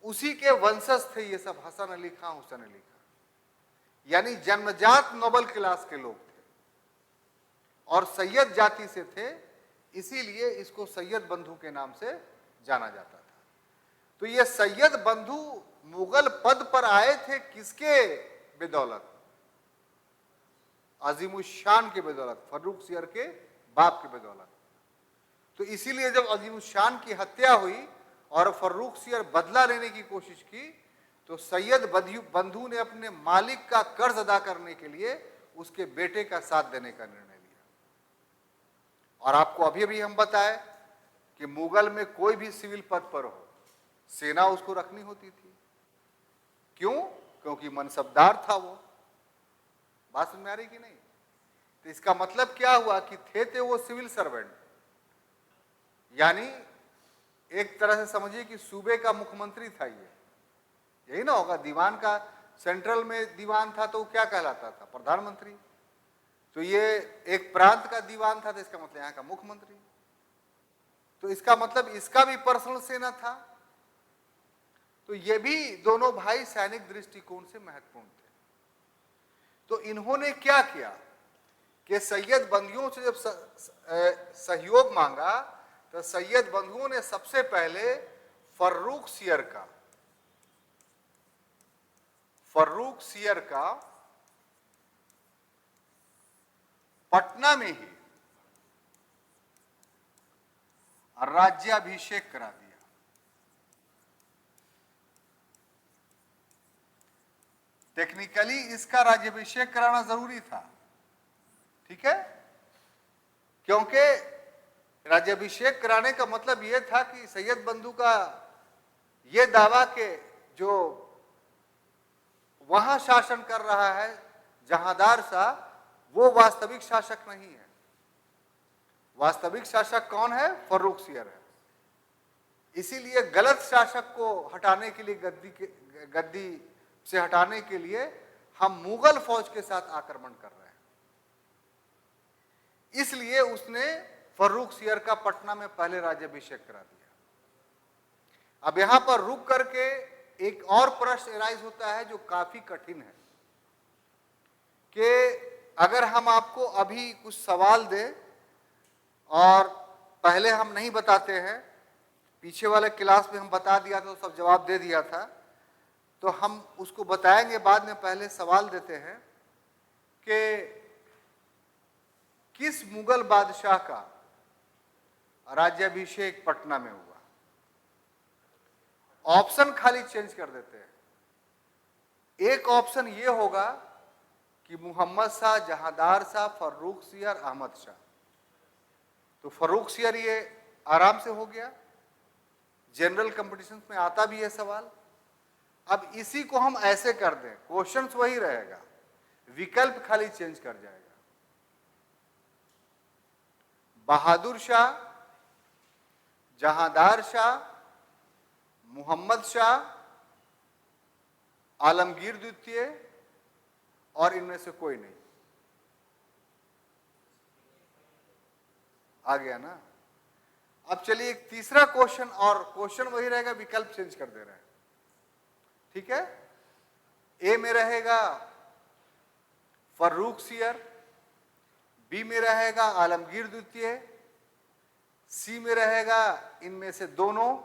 उसी के वंशज थे ये सब, हसन अली खां, हुसैन अली खां, यानी जन्मजात नोबल क्लास के लोग थे और सैयद जाति से थे, इसीलिए इसको सैयद बंधु के नाम से जाना जाता था। तो ये सैयद बंधु मुगल पद पर आए थे किसके बदौलत? अजीमुशान के बदौलत, फर्रुखसियर के बाप के बदौलत। तो इसीलिए जब अजीमुशान की हत्या हुई और फर्रुखसियर बदला लेने की कोशिश की, तो सैयद बंधु ने अपने मालिक का कर्ज अदा करने के लिए उसके बेटे का साथ देने का निर्णय लिया। और आपको अभी अभी हम बताए कि मुगल में कोई भी सिविल पद पर हो, सेना उसको रखनी होती थी। क्यों? क्योंकि मनसबदार था वो। बात समझ में आ रही कि नहीं? तो इसका मतलब क्या हुआ कि थे वो सिविल सर्वेंट, यानी एक तरह से समझिए कि सूबे का मुख्यमंत्री था ये, यही ना होगा। दीवान का सेंट्रल में दीवान था तो क्या कहलाता था? प्रधानमंत्री। तो ये एक प्रांत का दीवान था तो इसका मतलब यहाँ का मुख्यमंत्री। तो इसका मतलब इसका भी पर्सनल सेना था। तो ये भी दोनों भाई सैनिक दृष्टिकोण से महत्वपूर्ण थे। तो इन्होंने क्या किया कि सैयद बंधुओं से जब सहयोग मांगा, तो सैयद बंधुओं ने सबसे पहले फर्रुखसियर का पटना में ही राज्याभिषेक करा दिया। टेक्निकली इसका राज्याभिषेक कराना जरूरी था, ठीक है, क्योंकि राज्याभिषेक कराने का मतलब यह था कि सैयद बंधु का यह दावा के जो वहां शासन कर रहा है जहांदार सा, वो वास्तविक शासक नहीं है। वास्तविक शासक कौन है? फर्रुखसियर है। इसीलिए गलत शासक को हटाने के लिए, गद्दी से हटाने के लिए हम मुगल फौज के साथ आक्रमण कर रहे हैं। इसलिए उसने फर्रुखसियर का पटना में पहले राज्याभिषेक करा दिया। अब यहां पर रुक करके एक और प्रश्न एराइज होता है जो काफी कठिन है कि अगर हम आपको अभी कुछ सवाल दें और पहले हम नहीं बताते हैं, पीछे वाले क्लास में हम बता दिया था तो सब जवाब दे दिया था, तो हम उसको बताएंगे बाद में। पहले सवाल देते हैं कि किस मुगल बादशाह का राज्याभिषेक पटना में हुआ। ऑप्शन खाली चेंज कर देते हैं। एक ऑप्शन ये होगा कि मोहम्मद शाह, जहांदार शाह, फर्रुखसियर, अहमद शाह। तो फर्रुखसियर ये आराम से हो गया, जनरल कंपटीशन में आता भी है सवाल। अब इसी को हम ऐसे कर दें, क्वेश्चन वही रहेगा, विकल्प खाली चेंज कर जाएगा। बहादुर शाह, जहांदार शाह, मोहम्मद शाह, आलमगीर द्वितीय और इनमें से कोई नहीं। आ गया ना। अब चलिए एक तीसरा क्वेश्चन, और क्वेश्चन वही रहेगा, विकल्प चेंज कर दे रहे हैं। ठीक है, ए में रहेगा फर्रुखसियर, बी में रहेगा आलमगीर द्वितीय, सी में रहेगा इनमें से दोनों,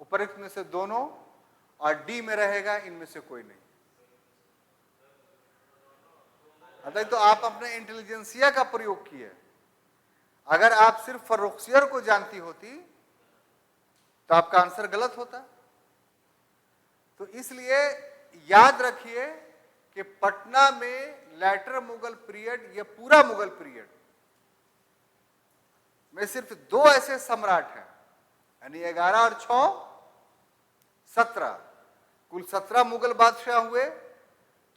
उपरोक्त में से दोनों, और डी में रहेगा इनमें से कोई नहीं। अतः तो आप अपने इंटेलिजेंसिया का प्रयोग किए। अगर आप सिर्फ फर्रुखसियर को जानती होती तो आपका आंसर गलत होता। तो इसलिए याद रखिए कि पटना में लेटर मुगल पीरियड, ये पूरा मुगल पीरियड में सिर्फ दो ऐसे सम्राट हैं, यानी 11 और 6 17, कुल 17 मुगल बादशाह हुए।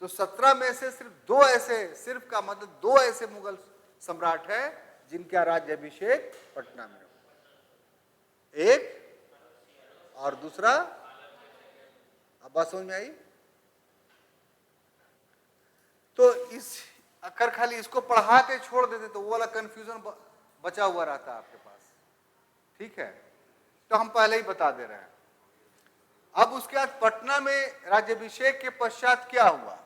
तो 17 में से सिर्फ दो ऐसे, सिर्फ का मतलब दो ऐसे मुगल सम्राट हैं जिनका राज्याभिषेक पटना में हुआ। एक और दूसरा, अब बात समझ में आई? तो इस अगर खाली इसको पढ़ा के छोड़ देते तो वो वाला कंफ्यूजन बचा हुआ रहता आपके पास। ठीक है, तो हम पहले ही बता दे रहे हैं। अब उसके बाद पटना में राज्याभिषेक के पश्चात क्या हुआ?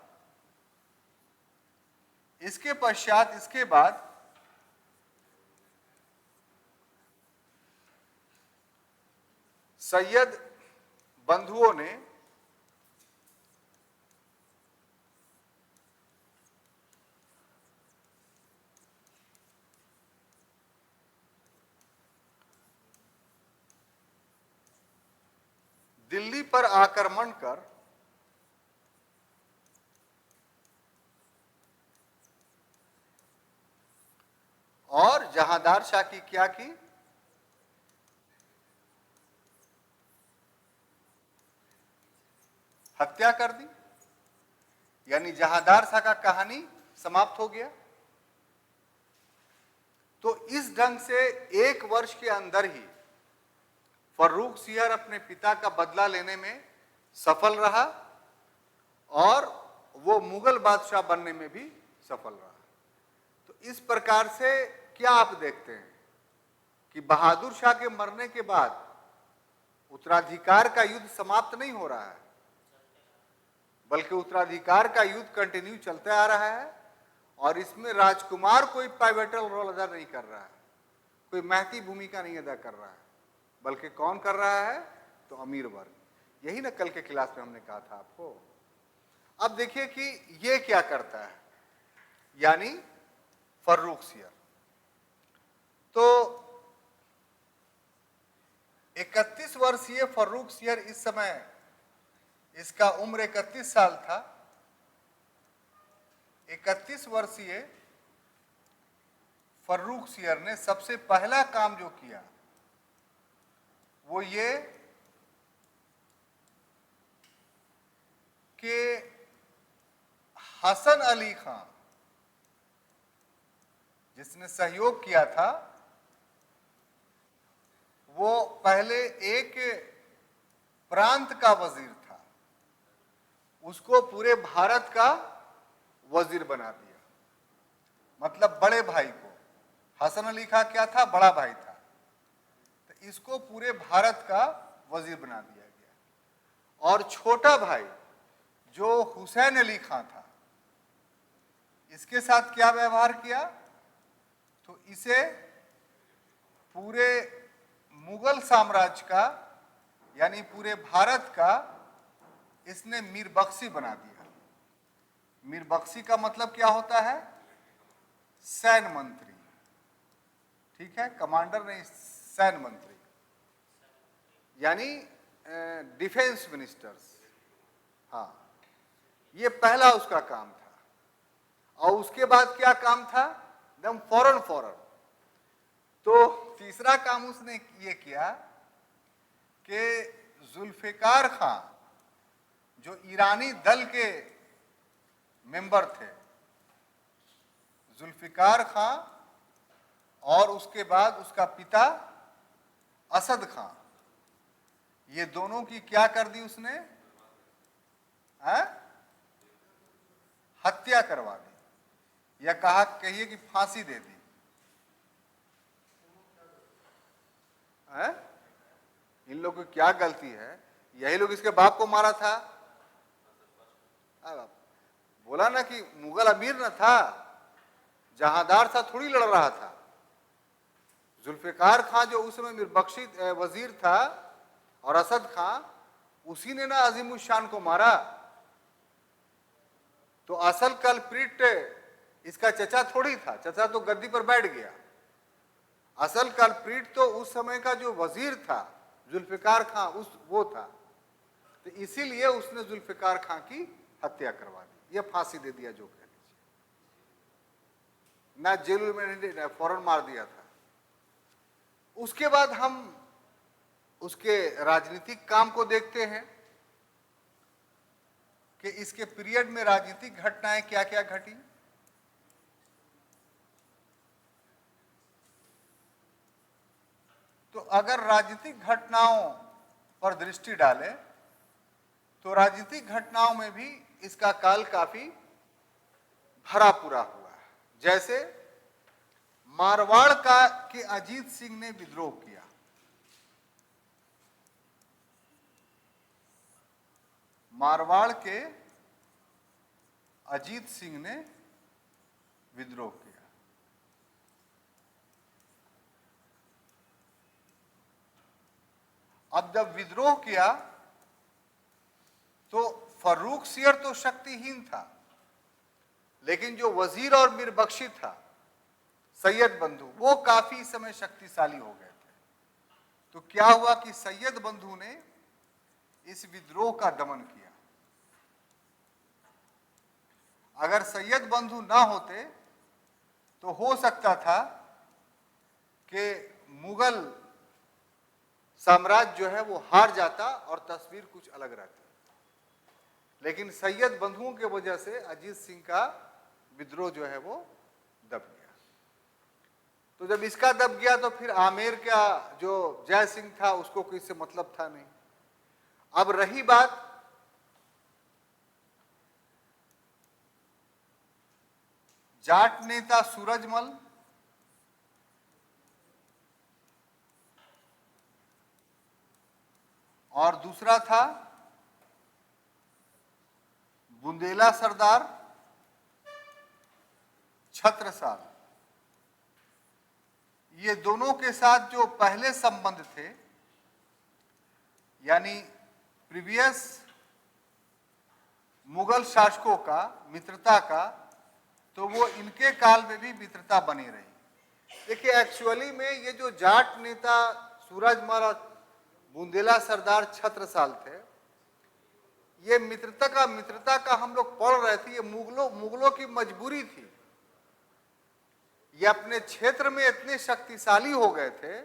इसके पश्चात, इसके बाद सैयद बंधुओं ने दिल्ली पर आक्रमण कर और जहांदार शाह की क्या की? हत्या कर दी। यानी जहांदार शाह का कहानी समाप्त हो गया। तो इस ढंग से एक वर्ष के अंदर ही फर्रुखसियर अपने पिता का बदला लेने में सफल रहा और वो मुगल बादशाह बनने में भी सफल रहा। तो इस प्रकार से क्या आप देखते हैं कि बहादुर शाह के मरने के बाद उत्तराधिकार का युद्ध समाप्त नहीं हो रहा है, बल्कि उत्तराधिकार का युद्ध कंटिन्यू चलता आ रहा है। और इसमें राजकुमार कोई पाइवेटल रोल अदा नहीं कर रहा है, कोई महती भूमिका नहीं अदा कर रहा है, बल्कि कौन कर रहा है? तो अमीर वर्ग। यही ना कल के क्लास में हमने कहा था आपको। अब देखिए कि ये क्या करता है, यानी फर्रुखसियर। तो 31 वर्षीय फर्रुखसियर, इस समय इसका उम्र 31 साल था। 31 वर्षीय फर्रुखसियर ने सबसे पहला काम जो किया वो ये कि हसन अली खान, जिसने सहयोग किया था, वो पहले एक प्रांत का वजीर था, उसको पूरे भारत का वजीर बना दिया। मतलब बड़े भाई को, हसन अली खां क्या था? बड़ा भाई था। तो इसको पूरे भारत का वजीर बना दिया गया। और छोटा भाई जो हुसैन अली खां था, इसके साथ क्या व्यवहार किया? तो इसे पूरे मुगल साम्राज्य का, यानी पूरे भारत का, इसने मीर बख्शी बना दिया। मीर बख्शी का मतलब क्या होता है? सैन्य मंत्री। ठीक है, कमांडर नहीं, सैन्य मंत्री, यानी डिफेंस मिनिस्टर्स। हाँ, ये पहला उसका काम था। और उसके बाद क्या काम था? एकदम फौरन। तो तीसरा काम उसने ये किया कि जुल्फिकार खां, जो ईरानी दल के मेंबर थे, जुल्फिकार खां और उसके बाद उसका पिता असद खां, ये दोनों की क्या कर दी उसने? हत्या करवा दी, या कहिए कि फांसी दे दी। इन लोगों की क्या गलती है? यही लोग इसके बाप को मारा था। बोला ना कि मुगल अमीर न था, जहांदार था, थोड़ी लड़ रहा था। जुल्फिकार खां जो उस समय मीर बख्शी वजीर था, और असद खां, उसी ने ना अजीमुल शान को मारा। तो असल कल्प्रिट इसका चचा थोड़ी था, चचा तो गद्दी पर बैठ गया। असल कल्प्रिट तो उस समय का जो वजीर था जुल्फिकार खां, वो था। तो इसीलिए उसने जुल्फिकार खां की हत्या करवा दी, या फांसी दे दिया, जो कह लीजिए। ना जेल में फौरन मार दिया था। उसके बाद हम उसके राजनीतिक काम को देखते हैं कि इसके पीरियड में राजनीतिक घटनाएं क्या क्या घटी। तो अगर राजनीतिक घटनाओं पर दृष्टि डालें तो राजनीतिक घटनाओं में भी इसका काल काफी भरा पूरा हुआ है। जैसे मारवाड़ का कि अजीत सिंह ने विद्रोह किया। मारवाड़ के अजीत सिंह ने विद्रोह किया। अब जब विद्रोह किया तो फर्रुख सियर तो शक्तिहीन था, लेकिन जो वजीर और मीर बख्शी था, सैयद बंधु, वो काफी समय शक्तिशाली हो गए थे। तो क्या हुआ कि सैयद बंधु ने इस विद्रोह का दमन किया। अगर सैयद बंधु ना होते तो हो सकता था कि मुगल साम्राज्य जो है वो हार जाता और तस्वीर कुछ अलग रहती। लेकिन सैयद बंधुओं की वजह से अजीत सिंह का विद्रोह जो है वो दब गया। तो जब इसका दब गया तो फिर आमेर का जो जय सिंह था उसको किससे मतलब था नहीं। अब रही बात जाट नेता सूरजमल, और दूसरा था बुंदेला सरदार छत्रसाल। ये दोनों के साथ जो पहले संबंध थे, यानी प्रीवियस मुगल शासकों का मित्रता का, तो वो इनके काल में भी मित्रता बनी रही। देखिए, एक्चुअली में ये जो जाट नेता सूरजमल और बुंदेला सरदार छत्रसाल थे, ये मित्रता का हम लोग पढ़ रहे थे। ये मुगलों की मजबूरी थी। ये अपने क्षेत्र में इतने शक्तिशाली हो गए थे,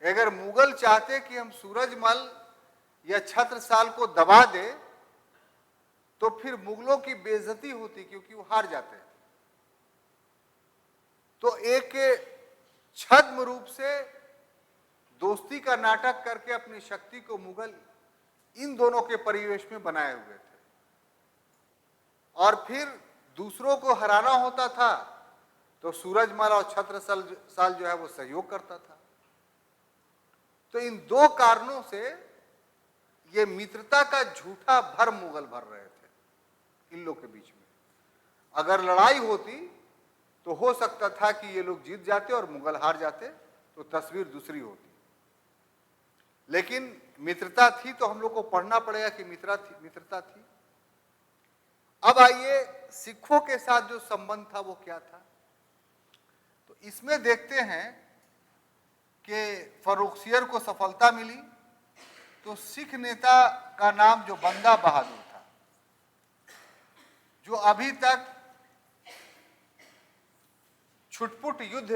अगर मुगल चाहते कि हम सूरजमल या छत्रसाल को दबा दे तो फिर मुगलों की बेइज्जती होती, क्योंकि वो हार जाते। तो एक छद्म रूप से दोस्ती का नाटक करके अपनी शक्ति को मुगल इन दोनों के परिवेश में बनाए हुए थे। और फिर दूसरों को हराना होता था तो सूरजमल और छत्रसाल जो है वो सहयोग करता था। तो इन दो कारणों से ये मित्रता का झूठा भ्रम मुगल भर रहे थे इन लोग के बीच में। अगर लड़ाई होती तो हो सकता था कि ये लोग जीत जाते और मुगल हार जाते, तो तस्वीर दूसरी होती। लेकिन मित्रता थी तो हम लोग को पढ़ना पड़ेगा कि मित्रता थी। अब आइए सिखों के साथ जो संबंध था वो क्या था। तो इसमें देखते हैं कि फर्रुखसियर को सफलता मिली तो सिख नेता का नाम जो बंदा बहादुर था, जो अभी तक छुटपुट युद्ध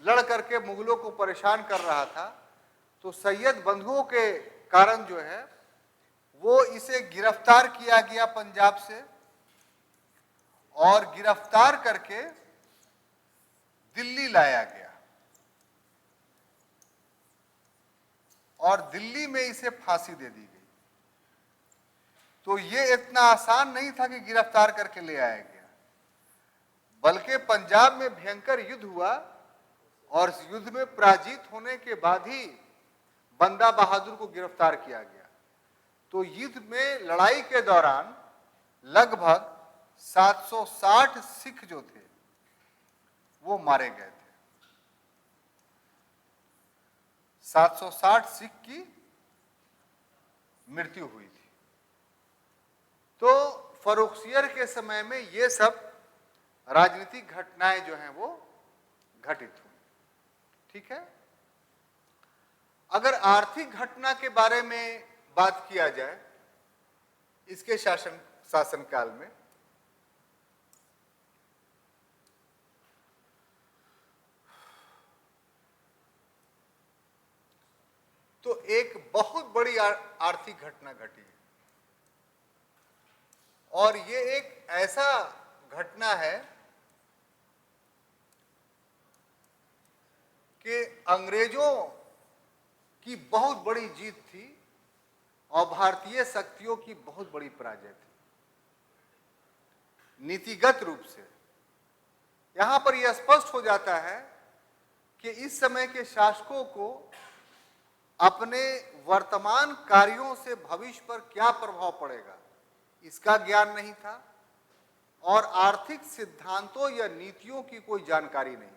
लड़ करके मुगलों को परेशान कर रहा था, तो सैयद बंधुओं के कारण जो है वो इसे गिरफ्तार किया गया पंजाब से, और गिरफ्तार करके दिल्ली लाया गया और दिल्ली में इसे फांसी दे दी गई। तो ये इतना आसान नहीं था कि गिरफ्तार करके ले आया गया, बल्कि पंजाब में भयंकर युद्ध हुआ और इस युद्ध में पराजित होने के बाद ही बंदा बहादुर को गिरफ्तार किया गया। तो युद्ध में लड़ाई के दौरान लगभग 760 सिख जो थे वो मारे गए थे। 760 सिख की मृत्यु हुई थी। तो फर्रुखसियर के समय में ये सब राजनीतिक घटनाएं जो हैं वो घटित हुई। ठीक है। अगर आर्थिक घटना के बारे में बात किया जाए इसके शासनकाल में, तो एक बहुत बड़ी आर्थिक घटना घटी है, और ये एक ऐसा घटना है कि अंग्रेजों की बहुत बड़ी जीत थी और भारतीय शक्तियों की बहुत बड़ी पराजय थी नीतिगत रूप से। यहां पर यह स्पष्ट हो जाता है कि इस समय के शासकों को अपने वर्तमान कार्यों से भविष्य पर क्या प्रभाव पड़ेगा इसका ज्ञान नहीं था, और आर्थिक सिद्धांतों या नीतियों की कोई जानकारी नहीं थी।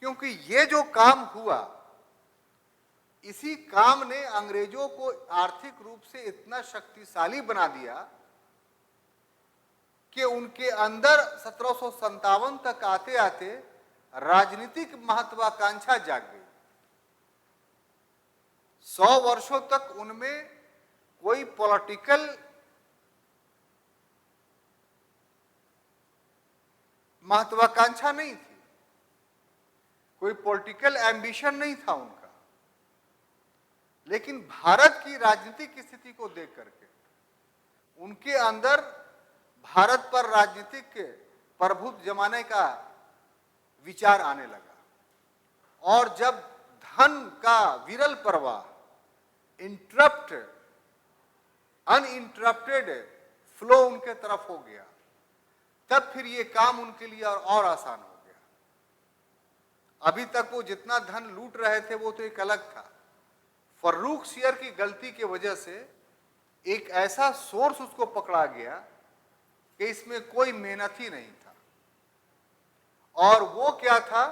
क्योंकि ये जो काम हुआ, इसी काम ने अंग्रेजों को आर्थिक रूप से इतना शक्तिशाली बना दिया कि उनके अंदर 1757 तक आते आते राजनीतिक महत्वाकांक्षा जाग गई। 100 वर्षों तक उनमें कोई पॉलिटिकल महत्वाकांक्षा नहीं थी, कोई पॉलिटिकल एम्बिशन नहीं था उनका। लेकिन भारत की राजनीतिक स्थिति को देख करके उनके अंदर भारत पर राजनीतिक प्रभुत्व जमाने का विचार आने लगा, और जब धन का विरल प्रवाह अनइंटरप्टेड फ्लो उनके तरफ हो गया, तब फिर ये काम उनके लिए और आसान हो गया। अभी तक वो जितना धन लूट रहे थे वो तो एक अलग था। फर्रुखसियर की गलती की वजह से एक ऐसा सोर्स उसको पकड़ा गया कि इसमें कोई मेहनत ही नहीं था। और वो क्या था?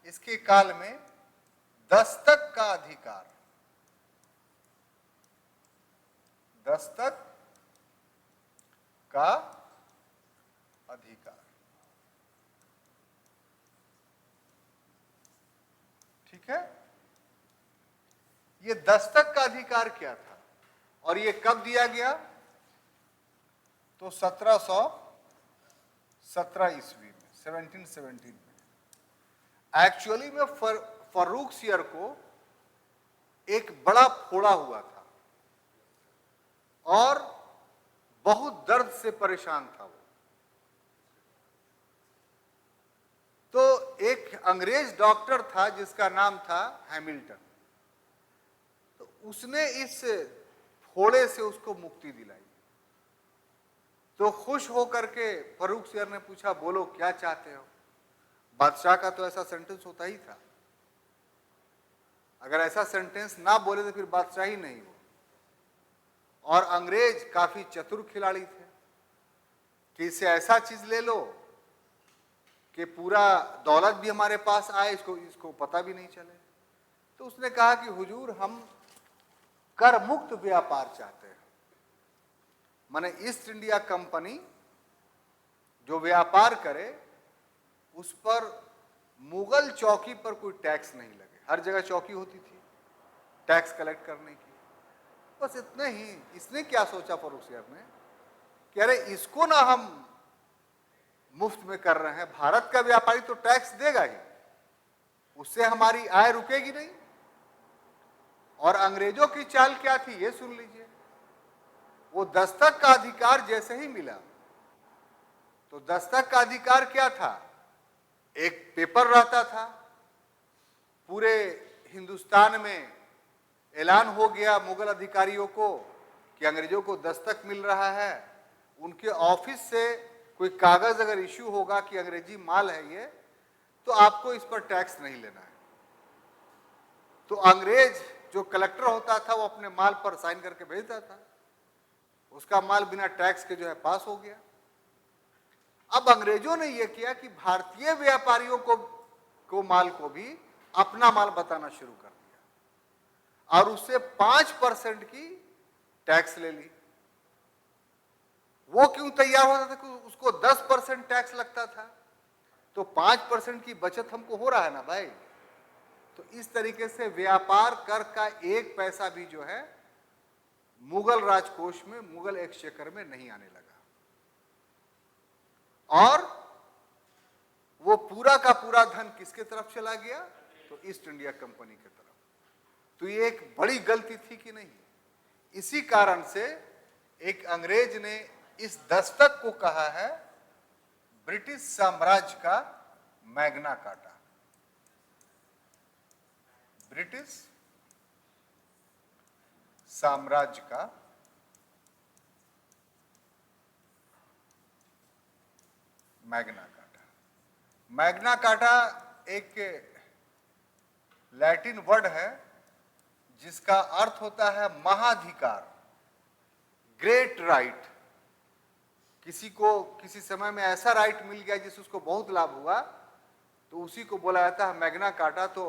इसके काल में दस्तक का अधिकार, दस्तक का अधिकार। ठीक है। ये दस्तक का अधिकार क्या था और ये कब दिया गया? तो 1717 ईस्वी में, 1717 में। एक्चुअली में फर्रुखसियर को एक बड़ा फोड़ा हुआ था और बहुत दर्द से परेशान था वो। तो एक अंग्रेज डॉक्टर था जिसका नाम था हैमिल्टन, तो उसने इस फोड़े से उसको मुक्ति दिलाई। तो खुश होकर के फर्रुख सियर ने पूछा, बोलो क्या चाहते हो। बादशाह का तो ऐसा सेंटेंस होता ही था, अगर ऐसा सेंटेंस ना बोले तो फिर बादशाह ही नहीं हो। और अंग्रेज काफी चतुर खिलाड़ी थे कि इससे ऐसा चीज ले लो कि पूरा दौलत भी हमारे पास आए, इसको पता भी नहीं चले। तो उसने कहा कि हुजूर हम कर मुक्त व्यापार चाहते हैं, माने ईस्ट इंडिया कंपनी जो व्यापार करे उस पर मुगल चौकी पर कोई टैक्स नहीं लगे। हर जगह चौकी होती थी टैक्स कलेक्ट करने की, बस इतने ही। इसने क्या सोचा फर्रुख सियर ने कि अरे इसको ना हम मुफ्त में कर रहे हैं, भारत का व्यापारी तो टैक्स देगा ही, उससे हमारी आय रुकेगी नहीं। और अंग्रेजों की चाल क्या थी ये सुन लीजिए। वो दस्तक का अधिकार जैसे ही मिला, तो दस्तक का अधिकार क्या था, एक पेपर रहता था, पूरे हिंदुस्तान में ऐलान हो गया मुगल अधिकारियों को कि अंग्रेजों को दस्तक मिल रहा है। उनके ऑफिस से कोई कागज अगर इश्यू होगा कि अंग्रेजी माल है ये, तो आपको इस पर टैक्स नहीं लेना है। तो अंग्रेज जो कलेक्टर होता था वो अपने माल पर साइन करके भेजता था, उसका माल बिना टैक्स के जो है पास हो गया। अब अंग्रेजों ने यह किया कि भारतीय व्यापारियों को माल को भी अपना माल बताना शुरू कर दिया और उससे 5% की टैक्स ले ली। वो क्यों तैयार होता था कि उसको 10% टैक्स लगता था, तो 5% की बचत हमको हो रहा है ना भाई। तो इस तरीके से व्यापार कर का एक पैसा भी जो है मुगल राजकोष में, मुगल एक्सचेकर में नहीं आने लगा, और वो पूरा का पूरा धन किसके तरफ चला गया, तो ईस्ट इंडिया कंपनी की तरफ। तो ये एक बड़ी गलती थी कि नहीं। इसी कारण से एक अंग्रेज ने इस दस्तक को कहा है ब्रिटिश साम्राज्य का मैग्ना कार्टा। ब्रिटिश साम्राज्य का मैग्ना कार्टा। मैग्ना कार्टा एक लैटिन वर्ड है जिसका अर्थ होता है महाधिकार, ग्रेट राइट। किसी को किसी समय में ऐसा राइट मिल गया जिससे उसको बहुत लाभ हुआ, तो उसी को बोला जाता है मैग्ना कार्टा। तो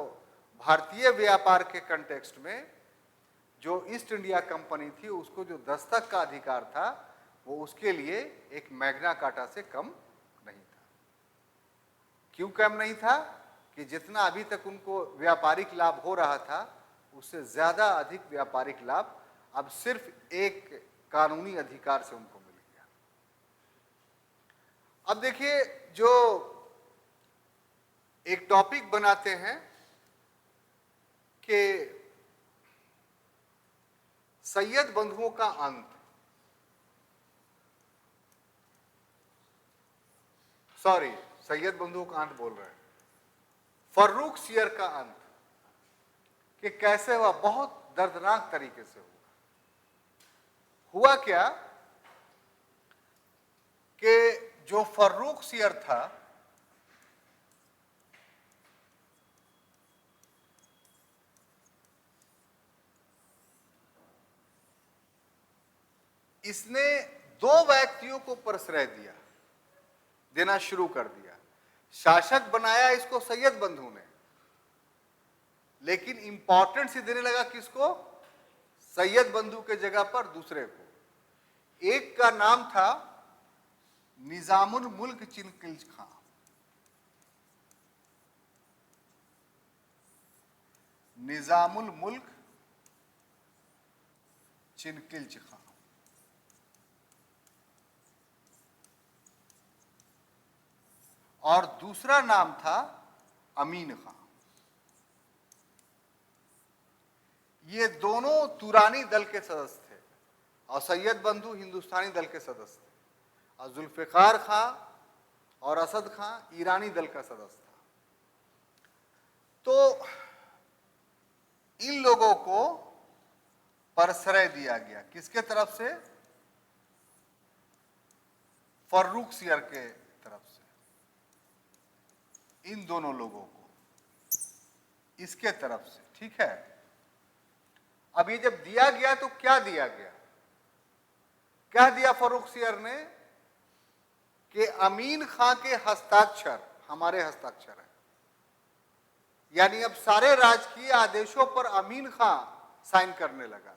भारतीय व्यापार के कंटेक्स्ट में जो ईस्ट इंडिया कंपनी थी, उसको जो दस्तक का अधिकार था वो उसके लिए एक मैग्ना कार्टा से कम नहीं था। क्यों कम नहीं था कि जितना अभी तक उनको व्यापारिक लाभ हो रहा था उससे ज्यादा अधिक व्यापारिक लाभ अब सिर्फ एक कानूनी अधिकार से उनको मिल गया। अब देखिए, जो एक टॉपिक बनाते हैं कि सैयद बंधुओं का अंत, सॉरी सैयद बंधुओं का अंत बोल रहे हैं, फर्रुख सियर का अंत कि कैसे हुआ, बहुत दर्दनाक तरीके से हुआ क्या कि जो फर्रुख सियर था इसने दो व्यक्तियों को प्रश्रय देना शुरू कर दिया। शासक बनाया इसको सैयद बंधु ने, लेकिन इंपॉर्टेंस ही देने लगा किसको, सैयद बंधु के जगह पर दूसरे को। एक का नाम था निजामुल मुल्क चिनकिल्च खां, निजामुल मुल्क चिनकिल्च खां, और दूसरा नाम था अमीन खां। ये दोनों तुरानी दल के सदस्य थे और सैयद बंधु हिंदुस्तानी दल के सदस्य थे, और जुल्फिकार खां और असद खां ईरानी दल का सदस्य था। तो इन लोगों को प्रश्रय दिया गया किसके तरफ से, फर्रुख सियर के तरफ से, इन दोनों लोगों को, इसके तरफ से, ठीक है। अब ये जब दिया गया तो क्या दिया गया? कह दिया फर्रुख सियर ने कि अमीन खां के हस्ताक्षर हमारे हस्ताक्षर है, यानी अब सारे राजकीय आदेशों पर अमीन खां साइन करने लगा।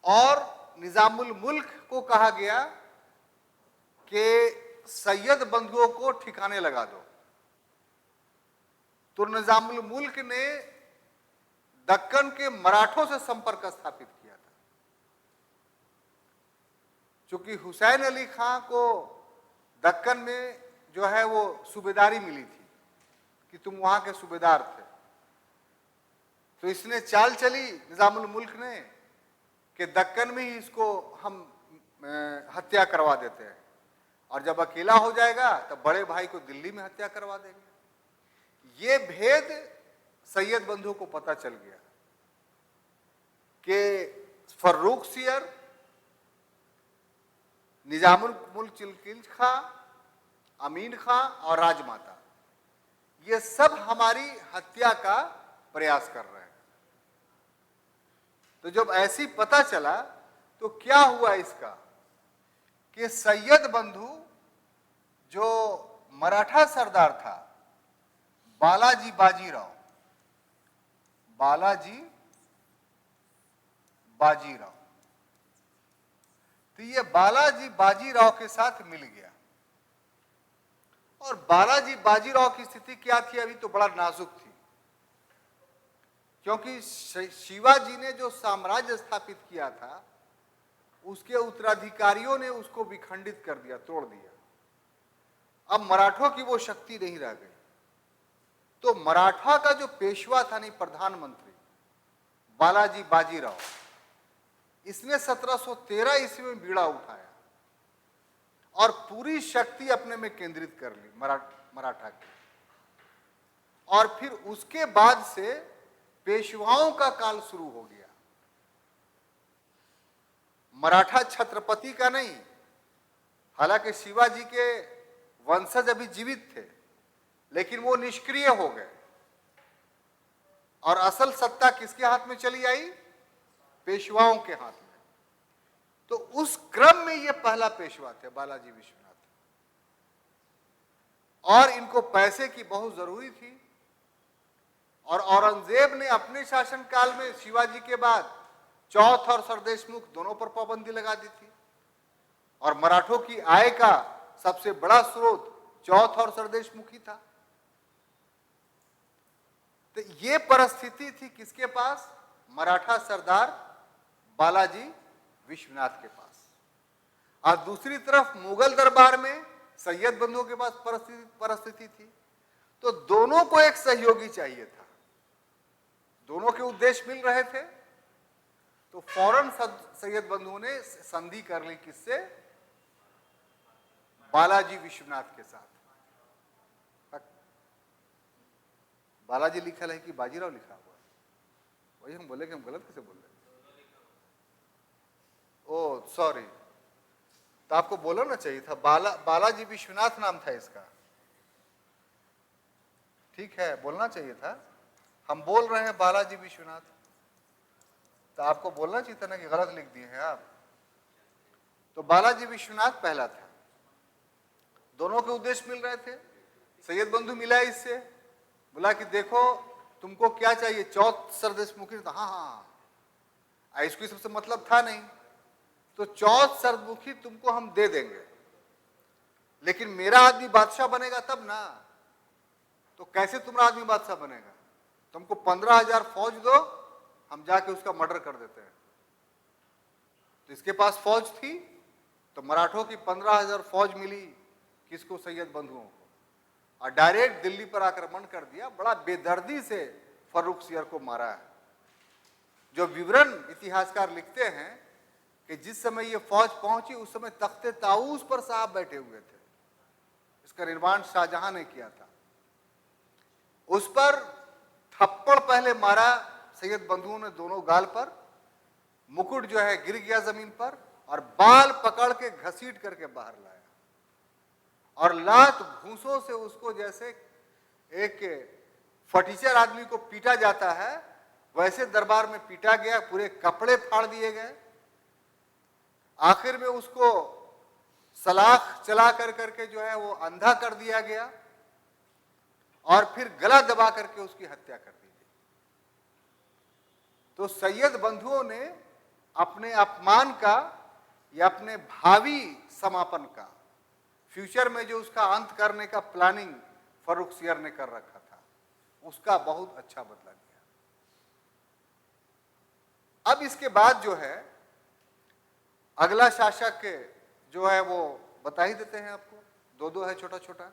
और निजामुल मुल्क को कहा गया कि सैयद बंधुओं को ठिकाने लगा दो। तो निजामुल मुल्क ने दक्कन के मराठों से संपर्क स्थापित किया था, क्योंकि हुसैन अली खां को दक्कन में जो है वो सूबेदारी मिली थी कि तुम वहां के सूबेदार थे। तो इसने चाल चली निजामुल मुल्क ने कि दक्कन में ही इसको हम हत्या करवा देते हैं, और जब अकेला हो जाएगा तब बड़े भाई को दिल्ली में हत्या करवा देंगे। ये भेद सैयद बंधु को पता चल गया कि फर्रुख सियर, निजामुल मुल्क चिलकिल खां, अमीन खां और राजमाता, ये सब हमारी हत्या का प्रयास कर रहे हैं। तो जब ऐसी पता चला तो क्या हुआ इसका कि सैयद बंधु जो मराठा सरदार था बालाजी बाजीराव, तो ये बालाजी बाजीराव के साथ मिल गया। और बालाजी बाजीराव की स्थिति क्या थी? अभी तो बड़ा नाजुक थी, क्योंकि शिवाजी ने जो साम्राज्य स्थापित किया था उसके उत्तराधिकारियों ने उसको विखंडित कर दिया, तोड़ दिया। अब मराठों की वो शक्ति नहीं रह गई। तो मराठा का जो पेशवा था, नहीं प्रधानमंत्री, बालाजी बाजीराव, इसने 1713 ईस्वी में बीड़ा उठाया और पूरी शक्ति अपने में केंद्रित कर ली मराठा की। और फिर उसके बाद से पेशवाओं का काल शुरू हो गया। मराठा छत्रपति का नहीं, हालांकि शिवाजी के वंशज अभी जीवित थे, लेकिन वो निष्क्रिय हो गए। और असल सत्ता किसके हाथ में चली आई? पेशवाओं के हाथ में। तो उस क्रम में ये पहला पेशवा थे बालाजी विश्वनाथ, और इनको पैसे की बहुत जरूरी थी। और औरंगजेब ने अपने शासनकाल में शिवाजी के बाद चौथ और सरदेशमुख दोनों पर पाबंदी लगा दी थी, और मराठों की आय का सबसे बड़ा स्रोत चौथ और सरदेशमुखी था। तो ये परिस्थिति थी किसके पास? मराठा सरदार बालाजी विश्वनाथ के पास। और दूसरी तरफ मुगल दरबार में सैयद बंधुओं के पास परिस्थिति थी। तो दोनों को एक सहयोगी चाहिए था, दोनों के उद्देश्य मिल रहे थे। तो फौरन सैयद बंधुओं ने संधि कर ली, किससे? बालाजी विश्वनाथ के साथ। बालाजी लिखा है कि बाजीराव लिखा हुआ? वही हम बोले कि हम गलत कैसे बोल रहे? ओ सॉरी, तो आपको बोलना चाहिए था बालाजी विश्वनाथ नाम था इसका। ठीक है, बोलना चाहिए था। हम बोल रहे हैं बालाजी विश्वनाथ, तो आपको बोलना चाहिए था ना कि गलत लिख दिए हैं आप। तो बालाजी विश्वनाथ पहला था। दोनों के उद्देश्य मिल रहे थे। सैयद बंधु मिला इससे, बोला कि देखो तुमको क्या चाहिए? चौथ सरदेशमुखी। तो हाँ, इसको सबसे मतलब था नहीं। तो चौथ सरमुखी तुमको हम दे देंगे, लेकिन मेरा आदमी बादशाह बनेगा तब ना। तो कैसे तुम्हारा आदमी बादशाह बनेगा? तुमको 15,000 फौज दो, हम जाके उसका मर्डर कर देते हैं। तो इसके पास फौज थी, तो मराठों की 15,000 फौज मिली किसको? सैयद बंधुओं को। और डायरेक्ट दिल्ली पर आक्रमण कर दिया। बड़ा बेदर्दी से फर्रुख सियर को मारा है। जो विवरण इतिहासकार लिखते हैं कि जिस समय ये फौज पहुंची उस समय तख्ते ताऊस पर साहब बैठे हुए थे। इसका निर्माण शाहजहां ने किया था। उस पर थप्पड़ पहले मारा सैयद बंधुओं ने दोनों गाल पर। मुकुट जो है गिर गया जमीन पर, और बाल पकड़ के घसीट करके बाहर लाया और लात भूसों से उसको जैसे एक फटीचर आदमी को पीटा जाता है वैसे दरबार में पीटा गया, पूरे कपड़े फाड़ दिए गए। आखिर में उसको सलाख चला कर करके जो है वो अंधा कर दिया गया और फिर गला दबा करके उसकी हत्या कर दी गई। तो सैयद बंधुओं ने अपने अपमान का या अपने भावी समापन का, फ्यूचर में जो उसका अंत करने का प्लानिंग फर्रुखसियर ने कर रखा था, उसका बहुत अच्छा बदला लिया। अब इसके बाद जो है अगला शासक जो है वो बता ही देते हैं आपको, दो है, छोटा छोटा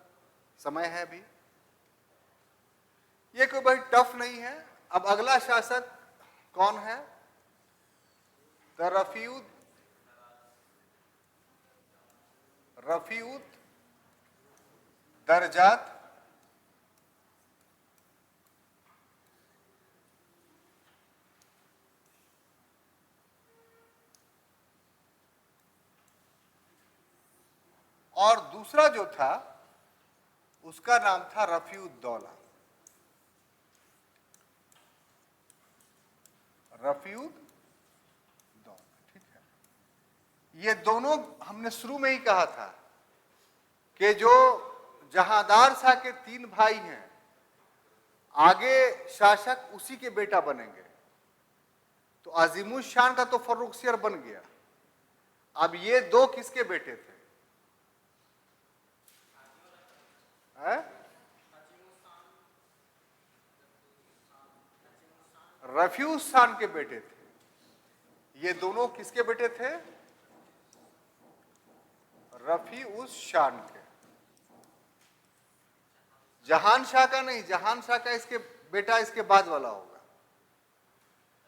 समय है अभी, ये कोई भाई टफ नहीं है। अब अगला शासक कौन है? रफीउद दरजात और दूसरा जो था उसका नाम था रफीउद्दौला। रफीउद्दौला, ठीक है। ये दोनों हमने शुरू में ही कहा था कि जो जहांदार शाह के 3 भाई हैं, आगे शासक उसी के बेटा बनेंगे। तो अजीमुल शान का तो फर्रुखसियर बन गया, अब ये 2 किसके बेटे थे? रफीउस शान के बेटे थे। ये दोनों किसके बेटे थे? रफीउस शान के। जहान शाह का नहीं, जहान शाह का इसके बेटा इसके बाद वाला होगा।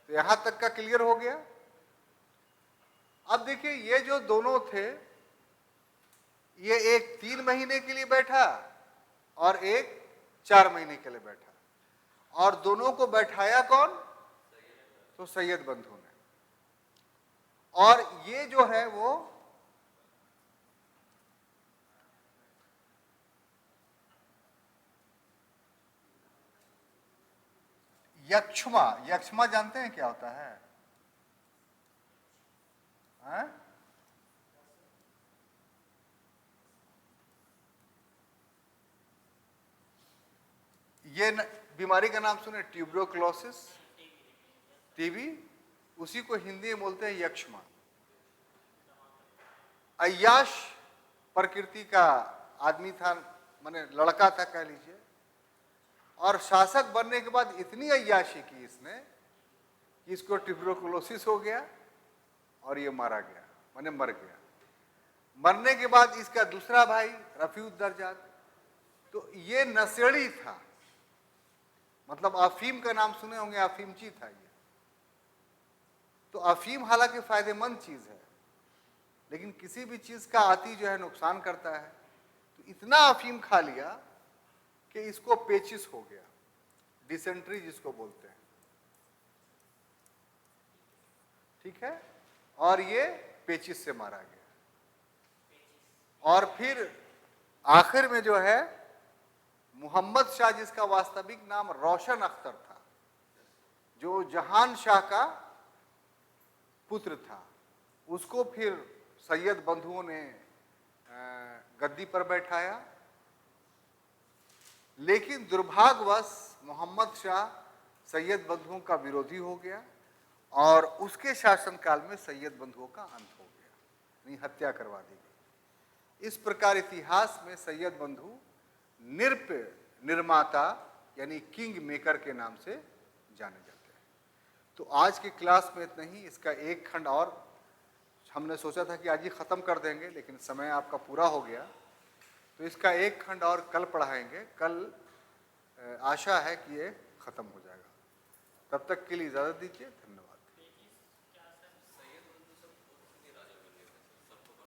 तो यहां तक का क्लियर हो गया। अब देखिए ये जो दोनों थे, ये एक 3 महीने के लिए बैठा और एक 4 महीने के लिए बैठा, और दोनों को बैठाया कौन? तो सैयद बंधु ने। और ये जो है वो यक्षमा, यक्षमा जानते हैं क्या होता है? ये बीमारी का नाम सुने, ट्यूबरोक्लोसिस, टीबी, उसी को हिंदी में बोलते हैं यक्षमा। अय्याश प्रकृति का आदमी था, माने लड़का था कह लीजिए, और शासक बनने के बाद इतनी अय्याशी की इसने कि इसको ट्यूबरोक्लोसिस हो गया और ये मारा गया, माने मर गया। मरने के बाद इसका दूसरा भाई रफीउद दरजात, तो ये नशेड़ी था, मतलब अफीम का नाम सुने होंगे, अफीमची था ये। तो अफीम हालांकि फायदेमंद चीज है, लेकिन किसी भी चीज का आती जो है नुकसान करता है। तो इतना अफीम खा लिया कि इसको पेचिस हो गया, डिसेंट्री जिसको बोलते हैं, ठीक है। और ये पेचिस से मारा गया। और फिर आखिर में जो है मोहम्मद शाह, जिसका वास्तविक नाम रोशन अख्तर था, जो जहान शाह का पुत्र था, उसको फिर सैयद बंधुओं ने गद्दी पर बैठाया। लेकिन दुर्भाग्यवश मोहम्मद शाह सैयद बंधुओं का विरोधी हो गया और उसके शासनकाल में सैयद बंधुओं का अंत हो गया, यानी हत्या करवा दी गई। इस प्रकार इतिहास में सैयद बंधु निर्माता यानी किंग मेकर के नाम से जाने जाते हैं। तो आज की क्लास में इतना ही। इसका एक खंड और हमने सोचा था कि आज ही ख़त्म कर देंगे, लेकिन समय आपका पूरा हो गया, तो इसका एक खंड और कल पढ़ाएंगे। कल आशा है कि ये ख़त्म हो जाएगा। तब तक के लिए इजाज़त दीजिए। धन्यवाद।